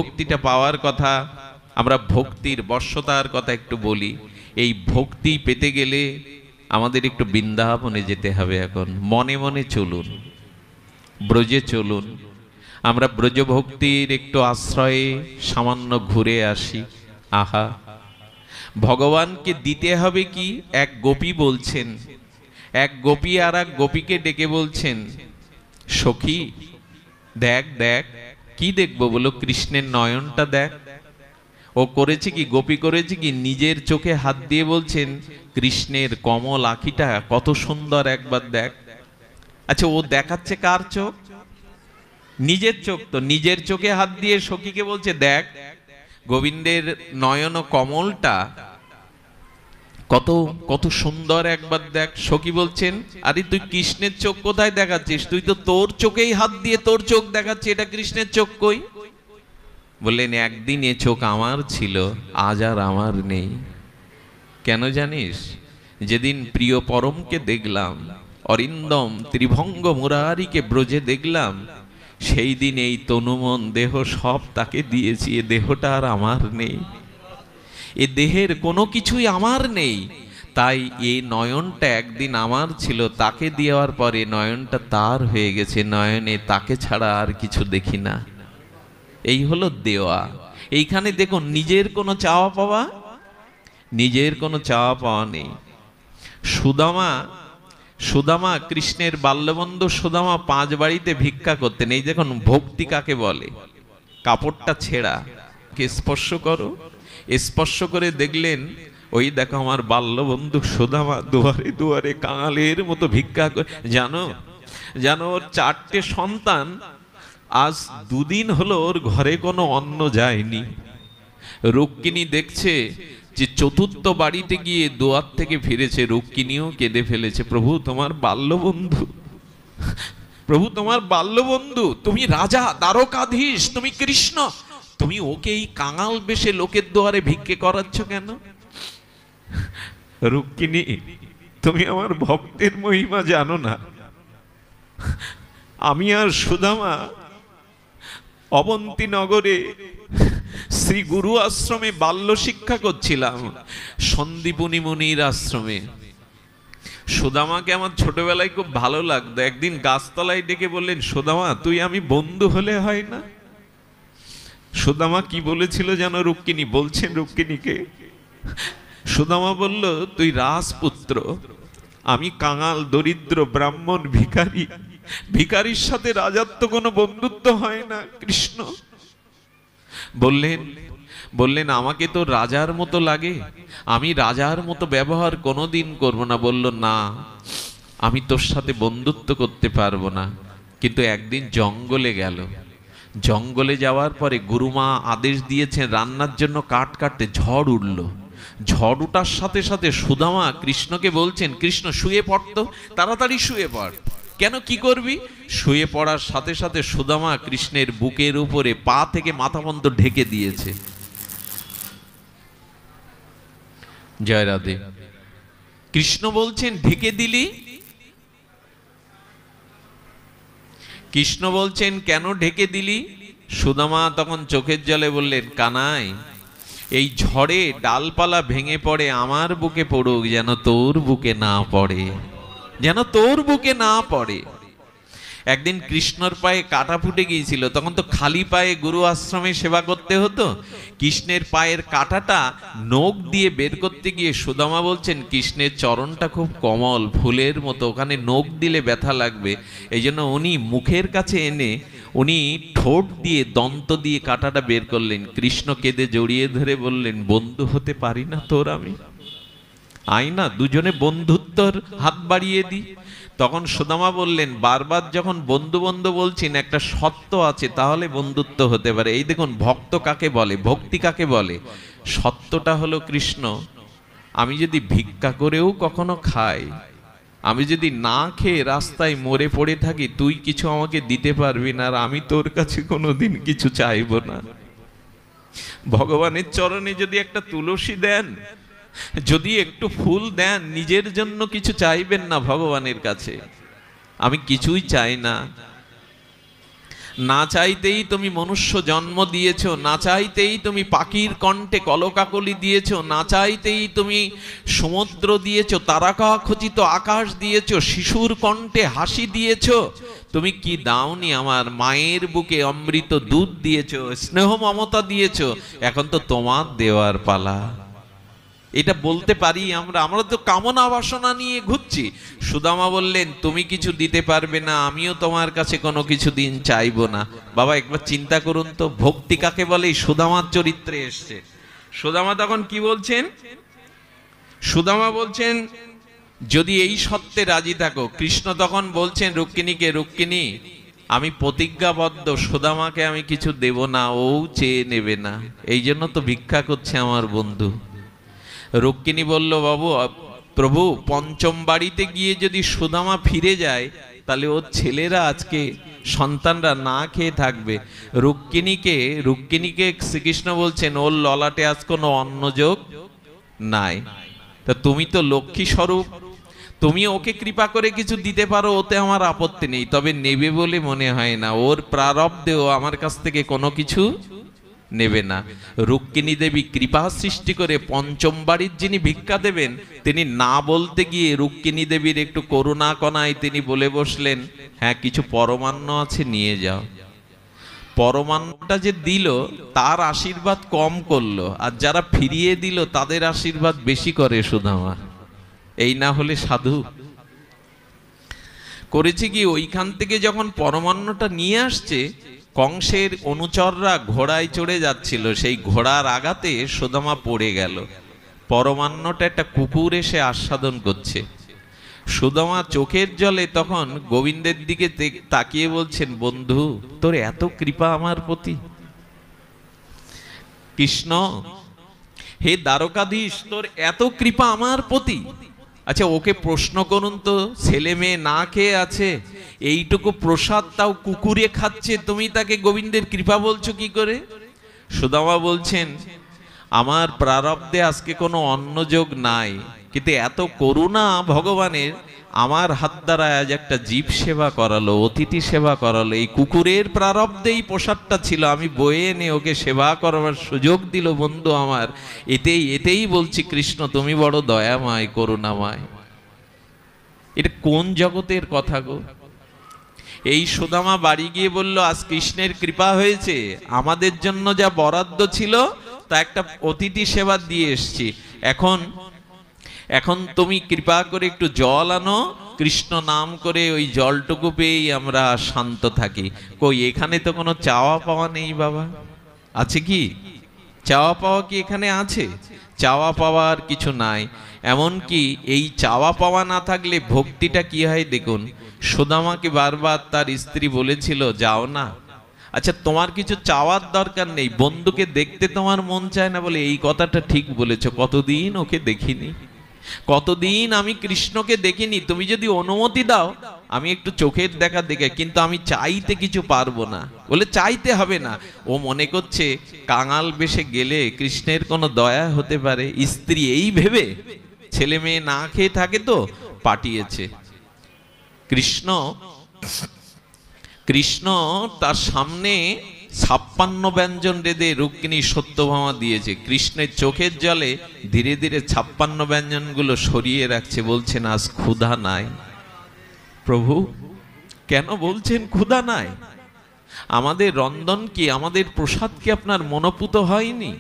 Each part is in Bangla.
ভক্তিটা পাওয়ার কথা, আমরা ভক্তির বশ্যতার কথা একটু বলি। এই ভক্তি পেতে গেলে আমাদের একটু বৃন্দাবনে যেতে হবে। এখন মনে মনে চলুন, ব্রজে চলুন, আমরা ব্রজভক্তির একটু আশ্রয়ে সামান্য ঘুরে আসি। আহা, ভগবানকে দিতে হবে কি? এক গোপী বলছেন, এক গোপী আর এক গোপীকে ডেকে বলছেন, সখী দেখ দেখ। কি দেখবো বলো? কৃষ্ণের নয়নটা দেখ। ও করেছে কি, গোপী করেছে কি, নিজের চোখে হাত দিয়ে বলছেন কৃষ্ণের কমল আখিটা কত সুন্দর, একবার দেখ। আচ্ছা, ও দেখাচ্ছে কার চোখ? নিজের চোখ। তো নিজের চোখে হাত দিয়ে সখীকে বলছে দেখ গোবিন্দের নয়ন কমলটা কত কত সুন্দর, একবার দেখ। সখী বলছেন, আরে তুই কৃষ্ণের চোখ কোথায় দেখাচ্ছিস? তুই তো তোর চোখেই হাত দিয়ে তোর চোখ দেখাচ্ছিস, এটা কৃষ্ণের চোখ কই? বললেন, একদিন এ চোখ আমার ছিল, আজ আর আমার নেই। কেন জানিস? যেদিন প্রিয় পরমকে দেখলাম, অরিন্দম ত্রিভঙ্গ মুরারিকে ব্রজে দেখলাম, সেই দিন এই তনুমন দেহ সব তাকে দিয়েছি। এ দেহটা আর আমার নেই, এ দেহের কোনো কিছুই আমার নেই। তাই এই নয়নটা একদিন আমার ছিল, তাকে দেওয়ার পরে নয়নটা তার হয়ে গেছে। নয়নে তাকে ছাড়া আর কিছু দেখি না। এই হলো দেওয়া। এইখানে দেখুন, নিজের কোনো চাওয়া পাওয়া, নিজের কোনো চাওয়া পাওয়া নেই। সুদামা কৃষ্ণের বাল্যবন্ধু সুদামা 5 বাড়িতে ভিক্ষা করতেন। এই দেখুন ভক্তি কাকে বলে। কাপড়টা ছেঁড়া, কে স্পর্শ করো, স্পর্শ করে দেখলেন, ওই দেখো আমার বাল্যবন্ধু সুদামা দুয়ারে দুয়ারে কাঙালের মতো ভিক্ষা করে। জানো ওর 4টে সন্তান, আজ 2 দিন হলো ওর ঘরে কোনো অন্ন যায়নি। রুক্মিণী দেখছে যে 4র্থ বাড়িতে গিয়ে দুয়ার থেকে ফিরেছে, রুক্মিণীও কেঁদে ফেলেছে। প্রভু তোমার বাল্যবন্ধু, প্রভু তোমার বাল্যবন্ধু, তুমি রাজা দ্বারকাধীশ, তুমি কৃষ্ণ, তুমি ওকে এই কাঙাল বেশে লোকের দুয়ারে ভিক্ষে করাচ্ছ কেন? রুক্মিণী, তুমি আমার ভক্তের মহিমা জানো না। আমি আর সুদামা অবন্তী নগরে শ্রী গুরু আশ্রমে বাল্য শিক্ষা করছিলাম, সন্দীপনী মুনির আশ্রমে। সুদামাকে আমার ছোটবেলায় খুব ভালো লাগতো। একদিন গাছতলায় ডেকে বললেন, সুদামা তুই আমি বন্ধু হলে হয় না? সুদামা কি বলেছিল জানো? রুক্মিণী বলছেন রুক্মিণীকে, সুদামা বলল, তুই রাজপুত্র, আমি কাঙাল দরিদ্র ব্রাহ্মণ ভিখারি, ভিখারির সাথে রাজার তো কোনো বন্ধুত্ব হয় না। কৃষ্ণ বললেন আমাকে তো রাজার মতো লাগে, আমি রাজার মতো ব্যবহার কোনোদিন করব না। বলল, না, আমি তোর সাথে বন্ধুত্ব করতে পারবো না। কিন্তু একদিন জঙ্গলে গেল, জঙ্গলে যাওয়ার পরে গুরুমা আদেশ দিয়েছেন রান্নার জন্য কাঠ কাটতে। ঝড় উঠল, ঝড় উঠার সাথে সাথে সুদামা কৃষ্ণকে বলছেন, কৃষ্ণ শুয়ে পড়তো, তাড়াতাড়ি শুয়ে পড়। কেন, কি করবি? শুয়ে পড়ার সাথে সাথে সুদামা কৃষ্ণের বুকের উপরে পা থেকে মাথা পর্যন্ত ঢেকে দিয়েছে। জয় রাধে। কৃষ্ণ বলছেন, ঢেকে দিলি? কৃষ্ণ বলছেন, কেন ঢেকে দিলি? সুদামা তখন চোখের জলে বললেন, কানাই, এই ঝড়ে ডালপালা ভেঙে পড়ে আমার বুকে পড়ুক, যেন তোর বুকে না পড়ে, যেন তোর বুকে না পড়ে। একদিন কৃষ্ণর পায়ে কাটা ফুটে গিয়েছিল, তখন তো খালি পায়ে গুরু আশ্রমে সেবা করতে হতো। কৃষ্ণের পায়ের কাটাটা নখ দিয়ে বের করতে গিয়ে সুদামা বলছেন, কৃষ্ণের চরণটা খুব কমল, ফুলের মতো, ওখানে নখ দিলে ব্যথা লাগবে। এই জন্য উনি মুখের কাছে এনে উনি ঠোঁট দিয়ে দন্ত দিয়ে কাটাটা বের করলেন। কৃষ্ণ কেঁদে জড়িয়ে ধরে বললেন, বন্ধু হতে পারি না তোর আমি? আয় না, দুজনে বন্ধুত্বর হাত বাড়িয়ে দিই। তখন সুদামা বললেন, বারবার যখন বন্ধু বন্ধু বলছেন, একটা সত্য আছে, তাহলে বন্ধুত্ব হতে পারে। এই দেখুন ভক্ত কাকে বলে, ভক্তি কাকে বলে। সত্যটা হলো কৃষ্ণ। আমি যদি ভিক্ষা করেও কখনো খাই, আমি যদি না খেয়ে রাস্তায় মরে পড়ে থাকি, তুই কিছু আমাকে দিতে পারবি না, আর আমি তোর কাছে কোনোদিন কিছু চাইবো না। ভগবানের চরণে যদি একটা তুলসী দেন, যদি একটু ফুল দেন, নিজের জন্য কিছু চাইবেন না ভগবানের কাছে। আমি কিছুই চাই না। না চাইতেই তুমি মনুষ্য জন্ম দিয়েছ, না চাইতেই তুমি পাখির কণ্ঠে কলকাকলি দিয়েছ, না চাইতেই তুমি সমুদ্র দিয়েছ, তারকা খচিত আকাশ দিয়েছ, শিশুর কণ্ঠে হাসি দিয়েছ। তুমি কি দাওনি? আমার মায়ের বুকে অমৃত দুধ দিয়েছ, স্নেহ মমতা দিয়েছ, এখন তো তোমার দেওয়ার পালা। এটা বলতে পারি আমরা? আমরা তো কামনা বাসনা নিয়ে ঘুরছি। সুদামা বললেন, তুমি কিছু দিতে পারবে না, আমিও তোমার কাছে কোনো কিছু দিন চাইবো না। বাবা একবার চিন্তা করুন তো, ভক্তি কাকে বলে? সুদামার চরিত্রে এসছে। সুদামা তখন কি বলছেন? সুদামা বলছেন, যদি এই সত্যে রাজি থাকো। কৃষ্ণ তখন বলছেন রুক্মিণীকে, রুক্মিণী আমি প্রতিজ্ঞাবদ্ধ, সুদামাকে আমি কিছু দেব না, ও চেয়ে নেবে না, এই জন্য তো ভিক্ষা করছে আমার বন্ধু। রুক্মিণী বলল, বাবু প্রভু, পঞ্চম বাড়িতে গিয়ে যদি সুদামা ফিরে যায়, তাহলে ওর ছেলেরা আজকে সন্তানরা না খেয়ে থাকবে। রুক্মিণীকে শ্রীকৃষ্ণ বলছেন, ওর ললাটে আজ কোনো অন্নযোগ নাই। তা তুমি তো লক্ষ্মী স্বরূপ, তুমি ওকে কৃপা করে কিছু দিতে পারো, ওতে আমার আপত্তি নেই, তবে নেবে বলে মনে হয় না। ওর প্রারব্ধেও আমার কাছ থেকে কোনো কিছু নেবে না। রুক্মিণী দেবী কৃপা সৃষ্টি করে পঞ্চম বাড়ির যিনি ভিক্ষা দেবেন, তিনি না বলতে গিয়ে রুক্মিণী দেবীর একটু করুণা কণায় তিনি বলে বসলেন, হ্যাঁ কিছু পরমান্ন আছে, নিয়ে যাও। পরমান্নটা যে দিল তার আশীর্বাদ কম করলো, আর যারা ফিরিয়ে দিল তাদের আশীর্বাদ বেশি করে সুদামা। এই না হলে সাধু করেছে কি, ওইখান থেকে যখন পরমান্নটা নিয়ে আসছে, কংসের অনুচররা ঘোড়ায় চড়ে যাচ্ছিল, সেই ঘোড়ার আঘাতে সুদামা পড়ে গেল। পরমান্নটা একটা কুকুর এসে আস্বাদন করছে। সুদামা চোখের জলে তখন গোবিন্দের দিকে তাকিয়ে বলছেন, বন্ধু তোর এত কৃপা আমার প্রতি। কৃষ্ণ, হে দ্বারকাধীশ, তোর এত কৃপা আমার প্রতি। আচ্ছা ওকে প্রশ্ন করুন তো, ছেলে মেয়ে না খেয়ে আছে, এইটুকু প্রসাদ তাও কুকুরে খাচ্ছে, তুমি তাকে গোবিন্দের কৃপা বলছো কি করে? সুদামা বলছেন, আমার প্রারব্ধে আজকে কোনো অন্নযোগ নাই, কিন্তু এত করুণা ভগবানের, আমার হাত দ্বারা আজ একটা জীব সেবা করালো, অতিথি সেবা করালো। এই কুকুরের প্রারব্ধেই প্রসাদটা ছিল, আমি বয়ে এনে ওকে সেবা করবার সুযোগ দিল বন্ধু আমার। এতেই বলছি কৃষ্ণ তুমি বড় দয়াময়, করুণাময়। এটা কোন জগতের কথা গো? এই সুদামা বাড়ি গিয়ে বলল, আজ কৃষ্ণের কৃপা হয়েছে, আমাদের জন্য যা বরাদ্দ ছিল তা একটা অতিথি সেবা দিয়ে এসছি। এখন তুমি কৃপা করে একটু জল আনো, কৃষ্ণ নাম করে ওই জলটুকু পেয়েই আমরা শান্ত থাকি। কই, এখানে তো কোনো চাওয়া পাওয়া নেই বাবা, আছে কি? চাওয়া পাওয়া কি এখানে আছে? চাওয়া পাওয়ার কিছু নাই। এমনকি এই চাওয়া পাওয়া না থাকলে ভক্তিটা কি হয় দেখুন। সুদামাকে বারবার তার স্ত্রী বলেছিল, যাও না। আচ্ছা তোমার কিছু চাওয়ার দরকার নেই, বন্ধুকে দেখতে তোমার মন চায় না বলে, এই কথাটা ঠিক বলেছো। কতদিন ওকে দেখিনি, কতদিন আমি কৃষ্ণকে দেখিনি, তুমি যদি অনুমতি দাও আমি একটু চোখের দেখা দেখে, কিন্তু আমি চাইতে কিছু পারবো না। বলে চাইতে হবে না। ও মনে করছে কাঙাল বেশে গেলে কৃষ্ণের কোনো দয়া হতে পারে, স্ত্রী এই ভেবে ছেলে মেয়ে না খেয়ে থাকে তো পাঠিয়েছে। কৃষ্ণ তার সামনে 56 ব্যঞ্জন রেঁধে রুক্মিণী সত্যভামা দিয়েছে। কৃষ্ণের চোখের জলে ধীরে ধীরে 56 ব্যঞ্জনগুলো সরিয়ে রাখছে, বলছেন আজ ক্ষুধা নাই। প্রভু কেন বলছেন ক্ষুধা নাই? আমাদের রন্ধন কি, আমাদের প্রসাদ কি আপনার মনোপুত হয়নি?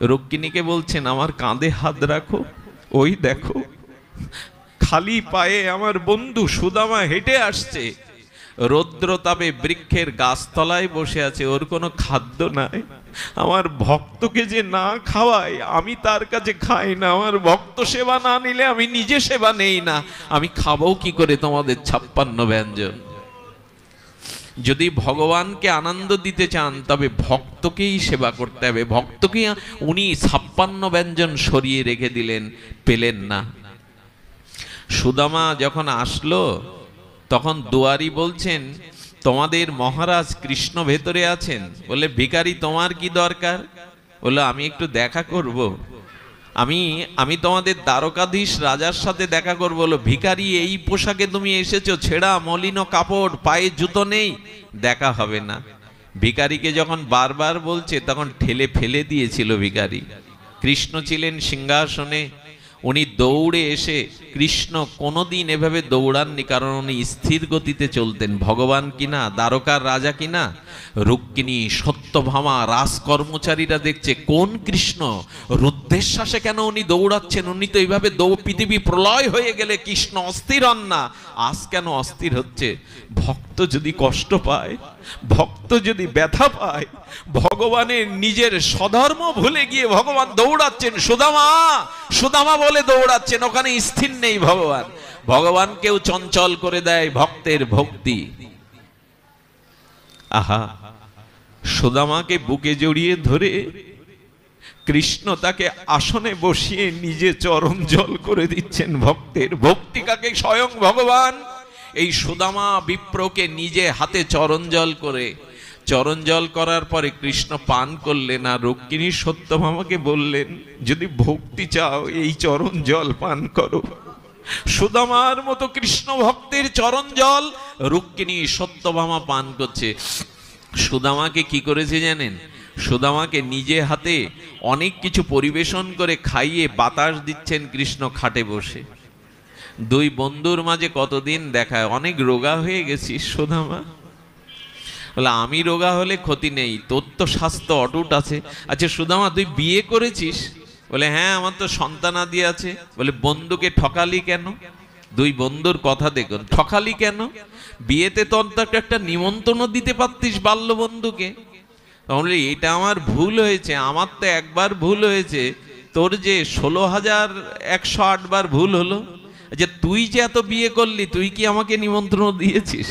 রুক্মিণীকে বলছেন, আমার কাঁধে হাত রাখো, ওই দেখো খালি পায়ে আমার বন্ধু সুদামা হেঁটে আসছে, রৌদ্রতাপে বৃক্ষের গাছতলায় বসে আছে, ওর কোনো খাদ্য নাই। আমার ভক্তকে যে না খাওয়াই, আমি তার কাছে খাই না। আমার ভক্ত সেবা না নিলে আমি নিজে সেবা নেই না, আমি খাবো কি করে তোমাদের 56 ব্যঞ্জন? যদি ভগবানকে আনন্দ দিতে চান তবে ভক্তকেই সেবা করতে হবে। ভক্তকে উনি 56 ব্যঞ্জন সরিয়ে রেখে দিলেন, পেলেন না। সুদামা যখন আসলো তখন দুয়ারি বলছেন, তোমাদের মহারাজ কৃষ্ণ ভেতরে আছেন। বলে, ভিখারি তোমার কি দরকার? বললো, আমি একটু দেখা করব। আমি আমি তোমাদের দ্বারকাধীশ রাজার সাথে দেখা করবো। বলো, ভিখারি এই পোশাকে তুমি এসেছো, ছেঁড়া মলিন কাপড়, পায়ে জুতো নেই, দেখা হবে না। ভিখারিকে যখন বারবার বলছে তখন ঠেলে ফেলে দিয়েছিল ভিখারি। কৃষ্ণ ছিলেন সিংহাসনে, উনি দৌড়ে এসে, কৃষ্ণ কোনোদিন এভাবে দৌড়াননি, কারণ উনি স্থির গতিতে চলতেন। ভগবান কিনা, দ্বারকার রাজা কিনা, রুক্মিণী সত্যভামা রাজকর্মচারীরা দেখছে কোন কৃষ্ণ, রুদ্ধশ্বাসে কেন উনি দৌড়াচ্ছেন, উনি তো এইভাবে পৃথিবী প্রলয় হয়ে গেলে কৃষ্ণ অস্থির হন না, আজ কেন অস্থির হচ্ছে? ভক্ত যদি কষ্ট পায়, ভক্ত যদি ব্যথা পায়, ভগবানের নিজের স্বধর্ম ভুলে গিয়ে ভগবান দৌড়াচ্ছেন, সুদামা সুদামা বলে দৌড়াচ্ছেন, ওখানে স্থির নেই ভগবান। ভগবানকেও চঞ্চল করে দেয় ভক্তের ভক্তি। আহা, সুদামাকে বুকে জড়িয়ে ধরে কৃষ্ণ তাকে আসনে বসিয়ে নিজে চরণ জল করে দিচ্ছেন ভক্তের ভক্তি। কাকে? স্বয়ং ভগবান এই সুদামা বিপ্রকে নিজে হাতে চরণ জল করে, চরণ জল করার পরে কৃষ্ণ পান করলেন, আর রুক্মিণী সত্যভামাকে বললেন, যদি ভক্তি চাও এই চরণ জল পান করো। সুদামার মতো কৃষ্ণ ভক্তের চরণ জল রুক্মিণী সত্যভামা পান করছে। সুদামাকে কি করেছে জানেন? সুদামাকে নিজে হাতে অনেক কিছু পরিবেশন করে খাইয়ে বাতাস দিচ্ছেন কৃষ্ণ খাটে বসে। দুই বন্ধুর মাঝে কতদিন দেখায়, অনেক রোগা হয়ে গেছিস সুদামা। বলে, আমি রোগা হলে ক্ষতি নেই, তোর তো স্বাস্থ্য অটুট আছে। আচ্ছা সুদামা, তুই বিয়ে করেছিস? বলে, হ্যাঁ, আমার তো সন্তানাদি আছে। বলে, বন্ধুকে ঠকালি কেন? দুই বন্ধুর কথা দেখুন, ঠকালি কেন? বিয়েতে তো অন্তত একটা নিমন্ত্রণ দিতে পারতিস বাল্য বন্ধুকে। তাহলে এটা আমার ভুল হয়েছে, আমার তো একবার ভুল হয়েছে, তোর যে 16,108 বার ভুল হলো। যে তুই যে এত বিয়ে করলি, তুই কি আমাকে নিমন্ত্রণ দিয়েছিস?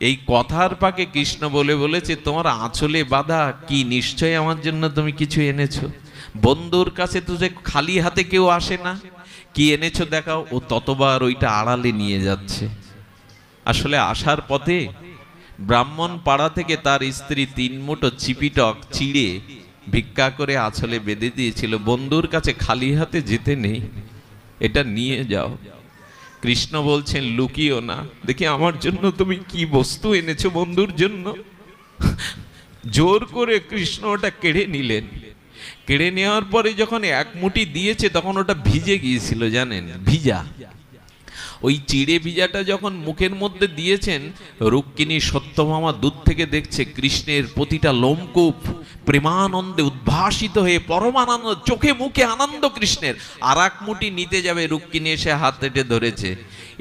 এই কথার পাকে কৃষ্ণ বলেছে, তোমার আঁচলে বাঁধা কি নিশ্চয় আমার জন্য তুমি কিছু এনেছো। বন্ধুর কাছে তো যে খালি হাতে কেউ আসে না, কি এনেছো দেখাও। ও ততবার ওইটা আড়ালে নিয়ে যাচ্ছে। আসলে আসার পথে ব্রাহ্মণ পাড়া থেকে তার স্ত্রী 3 মুঠো চিপিটক চিড়ে ভিক্ষা করে আঁচলে বেঁধে দিয়েছিল। বন্ধুর কাছে খালি হাতে যেতে নেই, এটা নিয়ে যাও। কৃষ্ণ বলছেন, লুকিও না, দেখি আমার জন্য তুমি কি বস্তু এনেছো বন্ধুর জন্য। জোর করে কৃষ্ণ ওটা কেড়ে নিলেন। কেড়ে নেওয়ার পরে যখন এক মুঠি দিয়েছে, তখন ওটা ভিজে গিয়েছিল, জানেন, ভিজা। ওই চিড়ে ভিজাটা যখন মুখের মধ্যে দিয়েছেন, রুক্মিণী সত্যভামা দূর থেকে দেখছে কৃষ্ণের প্রতিটা লোমকূপ প্রেমানন্দে উদ্ভাসিত হয়ে পরমানন্দ, চোখে মুখে আনন্দ কৃষ্ণের। আর এক মুঠি নিতে যাবে, রুক্মিণী এসে হাত হেঁটে ধরেছে,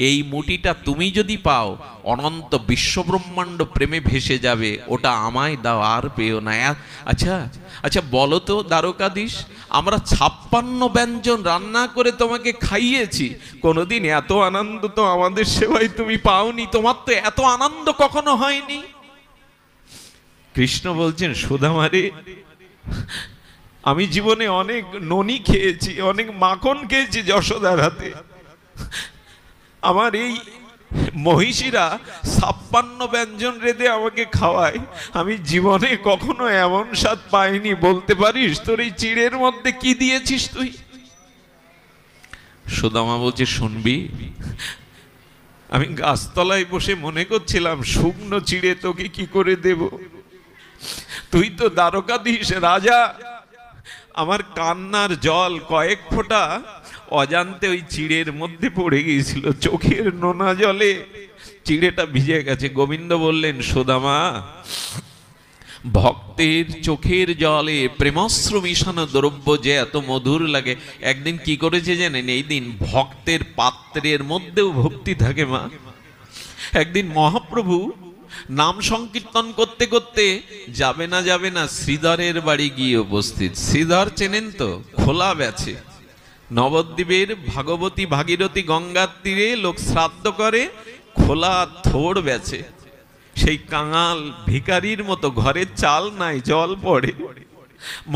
এই মুঠিটা তুমি যদি পাও অনন্ত বিশ্বব্রহ্মাণ্ড প্রেমে ভেসে যাবে, ওটা আমায় দাও, আর পেও না। আচ্ছা আচ্ছা, বলো তো দ্বারকাধীশ, আমরা 56 ব্যঞ্জন রান্না করে তোমাকে খাইয়েছি, কোনোদিন এত আনন্দ তো আমাদের সেবায় তুমি পাওনি, তোমার তো এত আনন্দ কখনো হয়নি। কৃষ্ণ বলছেন, সুদামারে, আমি জীবনে অনেক ননি খেয়েছি, অনেক মাখন খেয়েছি যশোদার হাতে। আমার এই মহিষীরা 56 ব্যঞ্জন রেঁধে আমাকে খাওয়ায়, আমি জীবনে কখনো এমন স্বাদ পাইনি। বলতে পারিস তোর এই চিড়ের মধ্যে কি দিয়েছিস তুই? সুদামা বলছে, শুনবি, আমি গাছতলায় বসে মনে করছিলাম শুকনো চিড়ে তোকে কি করে দেব। তুই তো দ্বারকাধীশ রাজা। আমার কান্নার জল কয়েক ফোঁটা অজান্তে ওই চিড়ের মধ্যে পড়ে গিয়েছিল, চোখের নোনা জলে চিড়েটা ভিজে গেছে। গোবিন্দ বললেন, সুদামা, ভক্তের চোখের জলে প্রেমাশ্রু মিশানো দ্রব্য যে এত মধুর লাগে। একদিন কি করেছে জানেন? এই দিন ভক্তের পাত্রের মধ্যেও ভক্তি থাকে মা। একদিন মহাপ্রভু নাম সংকীর্তন করতে করতে যাবে না শ্রীধরের বাড়ি গিয়ে উপস্থিত। শ্রীধর চেনেন তো? খোলা বেচে। নবদ্বীপের ভাগবতী ভাগীরথী গঙ্গার তীরে লোক শ্রাদ্ধ করে, খোলা থোড় বেচে। সেই কাঙাল ভিখারির মতো, ঘরে চাল নাই, জল পড়ে।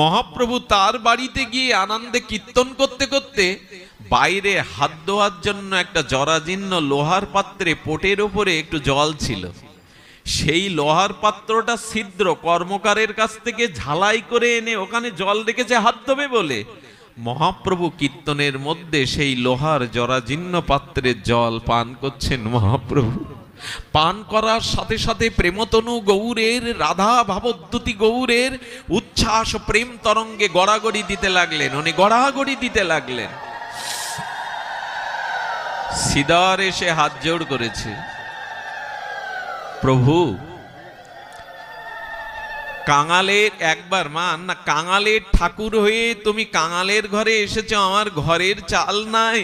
মহাপ্রভু তার বাড়িতে গিয়ে আনন্দে কীর্তন করতে করতে বাইরে হাত ধোয়ার জন্য একটা জরাজীর্ণ লোহার পাত্রে পোটের উপরে একটু জল ছিল। সেই লোহার পাত্রটা ছিদ্র, কর্মকারের কাছ থেকে ঝালাই করে এনে ওখানে জল রেখেছে হাত ধোবে বলে। মহাপ্রভু কীর্তনের মধ্যে সেই লোহার জরাজীর্ণ পাত্রের জল পান করছেন মহাপ্রভু। পান করার সাথে সাথে প্রেমতনু গৌরের, রাধা ভাবদ্যুতি গৌরের উচ্ছ্বাস প্রেম তরঙ্গে গড়াগড়ি দিতে লাগলেন, উনি গড়াগড়ি দিতে লাগলেন। শ্রীধর এসে হাত জোড় করেছে, প্রভু কাঙালের একবার মান না, কাঙালের ঠাকুর হয়ে তুমি কাঙালের ঘরে এসেছো, আমার ঘরের চাল নাই।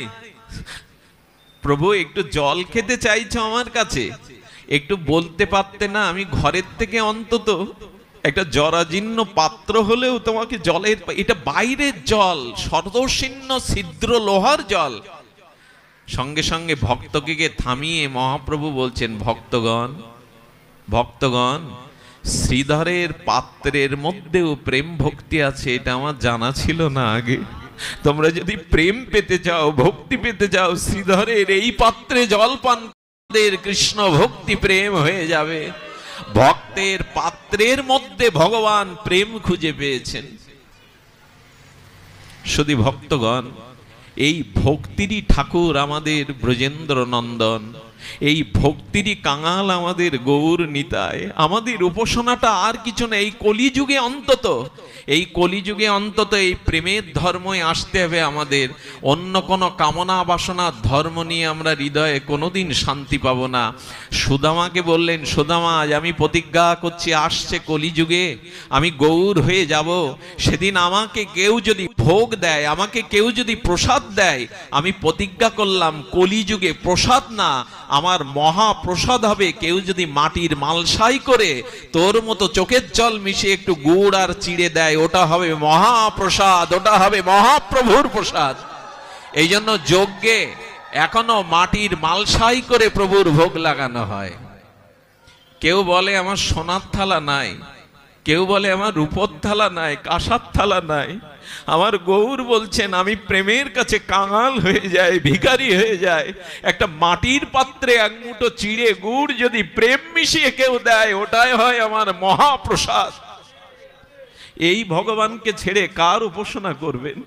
প্রভু একটু জল খেতে চাইছো আমার কাছে, একটু বলতে পারতে না? আমি ঘরের থেকে অন্তত একটা জরাজীর্ণ পাত্র হলেও তোমাকে জলের, এটা বাইরের জল, সর্দশীর্ণ ছিদ্র লোহার জল। সঙ্গে সঙ্গে ভক্তকে থামিয়ে মহাপ্রভু বলছেন, ভক্তগণ ভক্তগণ, শ্রীধরের পাত্রের মধ্যেও প্রেম ভক্তি আছে, এটা আমার জানা ছিল না আগে। তোমরা যদি প্রেম পেতে চাও, ভক্তি পেতে চাও, শ্রীধরের এই পাত্রে জল পান কৃষ্ণ ভক্তি প্রেম হয়ে যাবে। ভক্তের পাত্রের মধ্যে ভগবান প্রেম খুঁজে পেয়েছেন। শুধু ভক্তগণ, এই ভক্তিরই ঠাকুর আমাদের ব্রজেন্দ্র নন্দন, এই ভক্তিরই কাঙাল আমাদের গৌর নিতাই। আমাদের উপাসনাটা আর কিছু না, এই কলিযুগে অন্তত, এই কলিযুগে অন্তত এই প্রেমের ধর্মে আসতে হবে আমাদের। অন্য কোনো কামনা বাসনার ধর্ম নিয়ে আমরা হৃদয়ে কোনোদিন শান্তি পাবো না। সুদামাকে বললেন, সুদামা আজ আমি প্রতিজ্ঞা করছি, আসছে কলিযুগে আমি গৌর হয়ে যাব। সেদিন আমাকে কেউ যদি ভোগ দেয়, আমাকে কেউ যদি প্রসাদ দেয়, আমি প্রতিজ্ঞা করলাম কলিযুগে প্রসাদ না, আমার মহাপ্রসাদ হবে। কেউ যদি মাটির মালসাই করে তোর মতো চোখের জল মিশিয়ে একটু গুড় আর চিড়ে দেয়, ওটা হবে মহাপ্রসাদ, ওটা হবে মহাপ্রভুর প্রসাদ। এই জন্য যজ্ঞে এখনো মাটির মালসাই করে প্রভুর ভোগ লাগানো হয়। কেউ বলে আমার সোনার থালা নাই, কেউ বলে আমার রূপোর থালা নাই, কাঁসার থালা নাই। আমার গৌর বলছেন আমি প্রেমের কাছে কাঙাল হয়ে যাই, ভিখারি হয়ে যায়। একটা মাটির পাত্রে এক মুঠো চিড়ে গুড় যদি প্রেম মিশিয়ে কেউ দেয়, ওটাই হয় আমার মহাপ্রসাদ। এই ভগবানকে ছেড়ে কার উপাসনা করবেন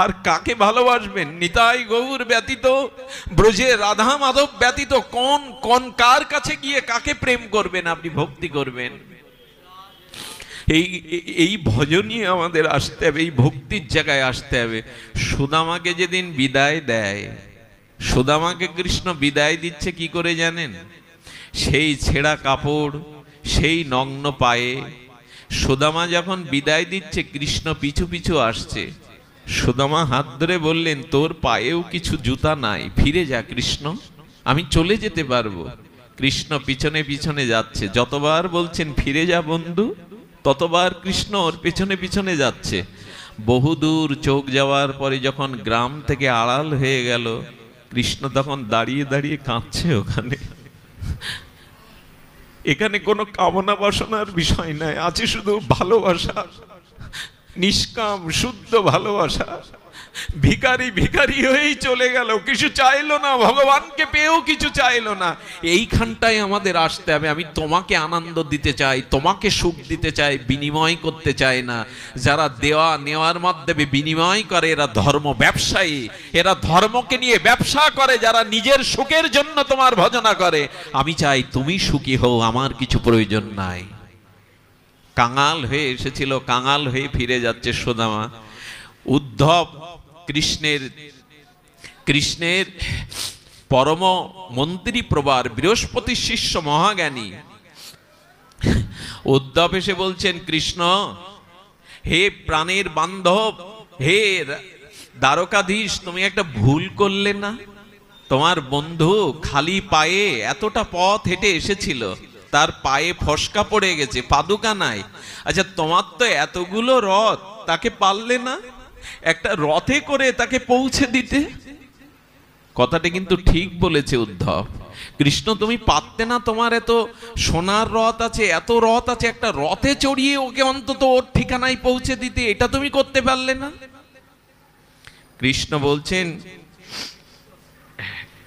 আর কাকে ভালোবাসবেন? নিতাই গৌর ব্যতীত, ব্রজে রাধা মাধব ব্যতীত কোন কোন কার কাছে গিয়ে কাকে প্রেম করবেন, আপনি ভক্তি করবেন? এই ভজনই আমাদের আসতে হবে, এই ভক্তির জায়গায় আসতে হবে। সুদামাকে যেদিন বিদায় দেয়, সুদামাকে কৃষ্ণ বিদায় দিচ্ছে কি করে জানেন? সেই ছেঁড়া কাপড়, সেই নগ্ন পায়ে। সুদামা যখন বিদায় দিচ্ছে, কৃষ্ণ পিছু পিছু আসছে। সুদামা হাত ধরে বললেন, তোর পায়েও কিছু জুতা নাই, ফিরে যা কৃষ্ণ, আমি চলে যেতে পারবো। কৃষ্ণ পিছনে পিছনে যাচ্ছে। যতবার বলছেন ফিরে যা বন্ধু, ততবার কৃষ্ণ ওর পিছনে পিছনে যাচ্ছে। বহুদূর চোখ যাওয়ার পরে যখন গ্রাম থেকে আড়াল হয়ে গেল, কৃষ্ণ তখন দাঁড়িয়ে দাঁড়িয়ে কাঁদছে ওখানে। এখানে কোনো কামনা বাসনার বিষয় নাই, আছে শুধু ভালোবাসা, নিষ্কাম শুদ্ধ ভালোবাসা। ভিখারি ভিখারি হয়েই চলে গেল, কিছু চাইলো না, ভগবানকে পেয়েও কিছু চাইলো না। এইখানটায় আমাদের আসতে হবে। আমি তোমাকে আনন্দ দিতে চাই, তোমাকে সুখ দিতে চাই, বিনিময় করতে চাই না। যারা দেওয়া নেওয়ার মাধ্যমে বিনিময় করে, এরা ধর্ম ব্যবসায়ী, এরা ধর্মকে নিয়ে ব্যবসা করে। যারা নিজের সুখের জন্য তোমার ভজনা করে, আমি চাই তুমি সুখী হও, আমার কিছু প্রয়োজন নাই। কাঙাল হয়ে এসেছিল, কাঙাল হয়ে ফিরে যাচ্ছে সুদামা। উদ্ধব কৃষ্ণের পরম মন্ত্রী প্রবার, বৃহস্পতির শিষ্য মহাজ্ঞানী উদ্ধব এসে বলছেন, কৃষ্ণ হে প্রাণের বান্ধব, হে দ্বারকাধীশ, তুমি একটা ভুল করলে না? তোমার বন্ধু খালি পায়ে এতটা পথ হেঁটে এসেছিল, তার পায়ে ফসকা পড়ে গেছে, পাদুকা নাই। আচ্ছা তোমার তো এতগুলো রথ, তাকে পারলে না একটা রথে করে তাকে পৌঁছে দিতে? কথাটা কিন্তু ঠিক বলেছে উদ্ধব। কৃষ্ণ তুমি পারতে না? তোমার এত সোনার রথ আছে, এত রথ আছে, একটা রথে চড়িয়ে ওকে অন্তত ওর ঠিকানায় পৌঁছে দিতে, এটা তুমি করতে পারলে না?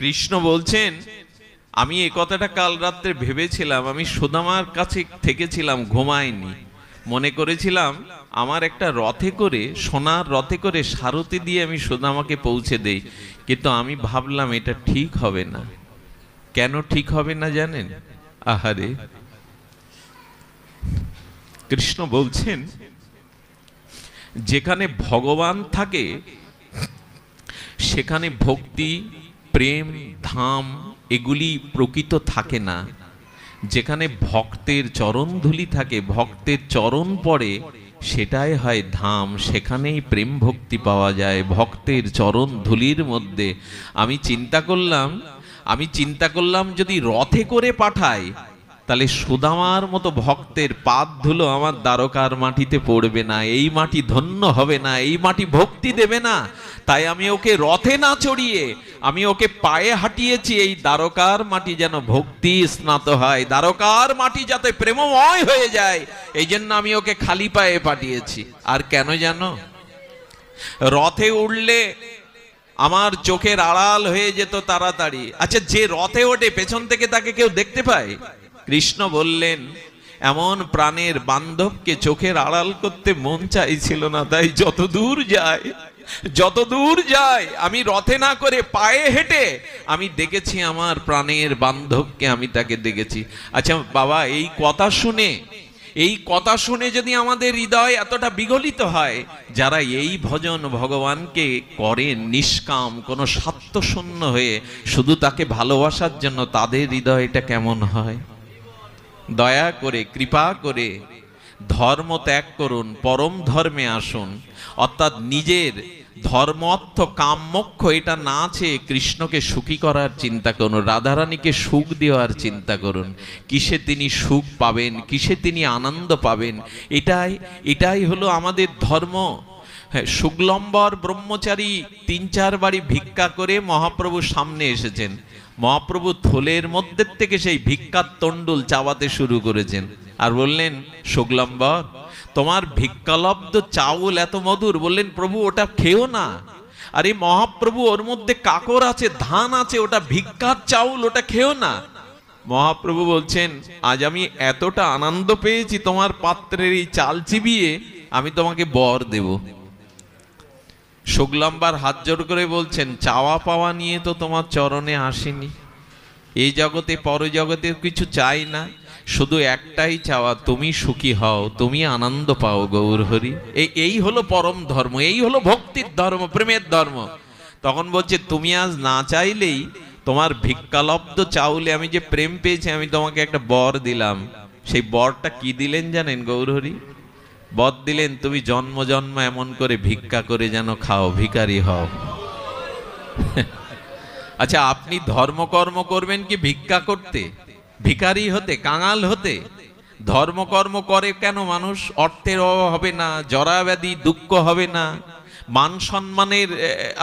কৃষ্ণ বলছেন আমি এই কথাটা কাল রাত্রে ভেবেছিলাম, আমি সুদামার কাছে থেকেছিলাম, ঘুমাইনি। মনে করেছিলাম আমার একটা রথে করে, সোনার রথে করে সারথি দিয়ে আমি সুদামাকে পৌঁছে দেই, কিন্তু আমি ভাবলাম এটা ঠিক হবে না। কেন ঠিক হবে না জানেন? আহারে, কৃষ্ণ বলছেন যেখানে ভগবান থাকে সেখানে ভক্তি, প্রেম, ধাম এগুলি প্রকৃত থাকে না। যেখানে ভক্তের চরণ ধুলি থাকে, ভক্তের চরণ পড়ে, সেটাই হয় ধাম, সেখানেই প্রেম ভক্তি পাওয়া যায় ভক্তের চরণ ধুলির মধ্যে। আমি চিন্তা করলাম যদি রথে করে পাঠাই তাহলে সুদামার মতো ভক্তের পাদ ধুলো আমার দ্বারকার মাটিতে পড়বে না, এই মাটি ধন্য হবে না, এই মাটি ভক্তি দেবে না। তাই আমি ওকে রথে না চড়িয়ে আমি ওকে পায়ে হাঁটিয়েছি, এই দ্বারকার মাটি যেন ভক্তি স্নাত হয়, দ্বারকার মাটি যাতে প্রেমময় হয়ে যায়, এই জন্য আমি ওকে খালি পায়ে পাঠিয়েছি। আর কেন জানো? রথে উঠলে আমার চোখের আড়াল হয়ে যেত তাড়াতাড়ি। আচ্ছা, যে রথে ওঠে পেছন থেকে তাকে কেউ দেখতে পায়? কৃষ্ণ বললেন এমন প্রাণের বান্ধবকে চোখের আড়াল করতে মন চাইছিল না, তাই যত দূর যায় আমি রথে না করে পায়ে হেঁটে আমি দেখেছি আমার প্রাণের বান্ধবকে, আমি তাকে দেখেছি। আচ্ছা বাবা, এই কথা শুনে যদি আমাদের হৃদয় এতটা বিগলিত হয়, যারা এই ভজন ভগবানকে করেন নিষ্কাম, কোনো স্বার্থশূন্য হয়ে শুধু তাকে ভালোবাসার জন্য, তাদের হৃদয়টা কেমন হয়? দয়া করে, কৃপা করে ধর্ম ত্যাগ করুন, পরম ধর্মে আসুন। অর্থাৎ নিজের ধর্ম, অর্থ, কাম, মোক্ষ এটা না চেয়ে কৃষ্ণকে সুখী করার চিন্তা করুন, রাধারানীকে সুখ দেওয়ার চিন্তা করুন। কিসে তিনি সুখ পাবেন, কিসে তিনি আনন্দ পাবেন, এটাই হলো আমাদের ধর্ম। হ্যাঁ, শুক্লম্বর ব্রহ্মচারী ৩-৪ বাড়ি ভিক্ষা করে মহাপ্রভুর সামনে এসেছেন। মহাপ্রভু থলের মধ্যে থেকে সেই ভিক্ষার তন্ডুল চাওয়াতে শুরু করেছেন আর বললেন, শুক্লম্বর, তোমার ভিক্ষালব্ধ চাউল এত মধুর। বললেন, প্রভু ওটা খেও না। আরে মহাপ্রভু, ওর মধ্যে কাকর আছে, ধান আছে, ওটা ভিক্ষার চাউল, ওটা খেও না। মহাপ্রভু বলছেন, আজ আমি এতটা আনন্দ পেয়েছি তোমার পাত্রের এই চাল চিবিয়ে, আমি তোমাকে বর দেব। শুক্লাম্বার হাত জোর করে বলছেন, চাওয়া পাওয়া নিয়ে তো তোমার চরণে আসেনি, এই জগতে পরজগতে কিছু চাই না, শুধু একটাই চাওয়া, তুমি সুখী হও, তুমি আনন্দ পাও গৌর হরি। এই হলো পরম ধর্ম, এই হলো ভক্তির ধর্ম, প্রেমের ধর্ম। তখন বলছে, তুমি আজ না চাইলেই তোমার ভিক্ষালব্ধ চাউলে আমি যে প্রেম পেয়েছি, আমি তোমাকে একটা বর দিলাম। সেই বরটা কি দিলেন জানেন গৌর হরি? বর দিলেন, তুমি জন্ম জন্ম এমন করে ভিক্ষা করে যেন খাও, ভিখারি হও। আচ্ছা, আপনি ধর্মকর্ম করবেন কি ভিক্ষা করতে, ভিখারি হতে, কাঙাল হতে? ধর্মকর্ম করে কেন মানুষ? অর্থের অভাব হবে না, জরাব্যাধি দুঃখ হবে না, মান সম্মানের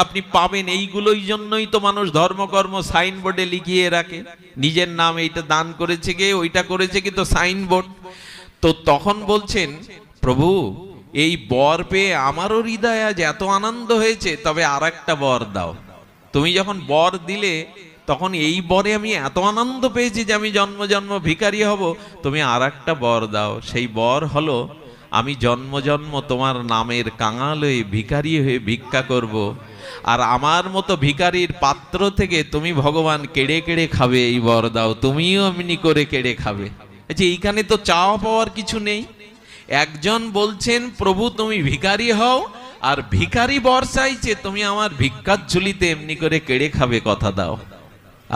আপনি পাবেন, এইগুলোই জন্যই তো মানুষ ধর্মকর্ম সাইনবোর্ডে লিখিয়ে রাখে, নিজের নাম এইটা দান করেছে কে, ওইটা করেছে কি, তো সাইনবোর্ড। তো তখন বলছেন, প্রভু এই বর পেয়ে আমারও হৃদয় আজ এত আনন্দ হয়েছে, তবে আর একটা বর দাও। তুমি যখন বর দিলে তখন এই বরে আমি এত আনন্দ পেয়েছি যে আমি জন্ম জন্ম ভিখারি হব, তুমি আর একটা বর দাও। সেই বর হলো, আমি জন্ম জন্ম তোমার নামের কাঙাল হয়ে ভিখারি হয়ে ভিক্ষা করব, আর আমার মতো ভিখারির পাত্র থেকে তুমি ভগবান কেড়ে কেড়ে খাবে, এই বর দাও, তুমিও এমনি করে কেড়ে খাবে। আচ্ছা, এইখানে তো চাওয়া পাওয়ার কিছু নেই। একজন বলছেন, প্রভু তুমি ভিখারি হও, আর ভিখারি বর চাইছে তুমি আমার ভিক্ষার ঝুলিতে এমনি করে কেড়ে খাবে, কথা দাও।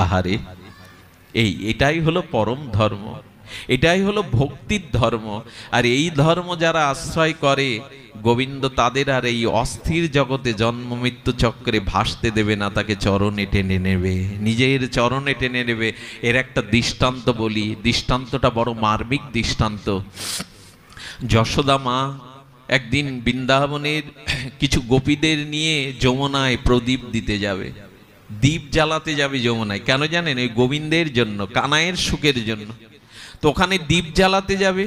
আহারে, এটাই হলো পরম ধর্ম, এটাই হলো ভক্তির ধর্ম। আর এই ধর্ম যারা আশ্রয় করে, গোবিন্দ তাদের আর এই অস্থির জগতে জন্ম মৃত্যু চক্রে ভাসতে দেবে না, তাকে চরণে টেনে নেবে, নিজের চরণে টেনে নেবে। এর একটা দৃষ্টান্ত বলি, দৃষ্টান্তটা বড় মার্মিক দৃষ্টান্ত। যশোদা মা একদিন বৃন্দাবনের কিছু গোপীদের নিয়ে যমুনায় প্রদীপ দিতে যাবে, দীপ জ্বালাতে যাবে যমুনায়। কেন জানেন? এই গোবিন্দের জন্য, কানাইয়ের সুখের জন্য। তো ওখানে দীপ জ্বালাতে যাবে,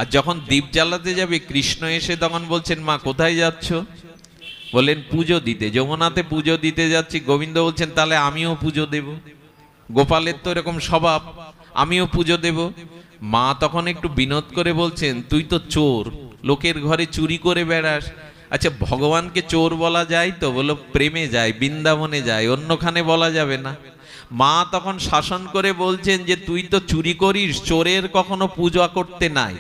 আর যখন দীপ জ্বালাতে যাবে কৃষ্ণ এসে তখন বলছেন, মা কোথায় যাচ্ছ? বললেন, পুজো দিতে, যমুনাতে পুজো দিতে যাচ্ছি। গোবিন্দ বলছেন, তাহলে আমিও পুজো দেব। গোপালের তো এরকম স্বভাব, আমিও পুজো দেব। মা তখন একটু বিনোদ করে বলছেন, তুই তো চোর, লোকের ঘরে চুরি করে বেড়াস। আচ্ছা, ভগবানকে চোর বলা যায় তো? বলো প্রেমে যায়, বৃন্দাবনে যায়, অন্যখানে বলা যাবে না। মা তখন শাসন করে বলছেন যে তুই তো চুরি করিস, চোরের কখনো পূজা করতে নাই।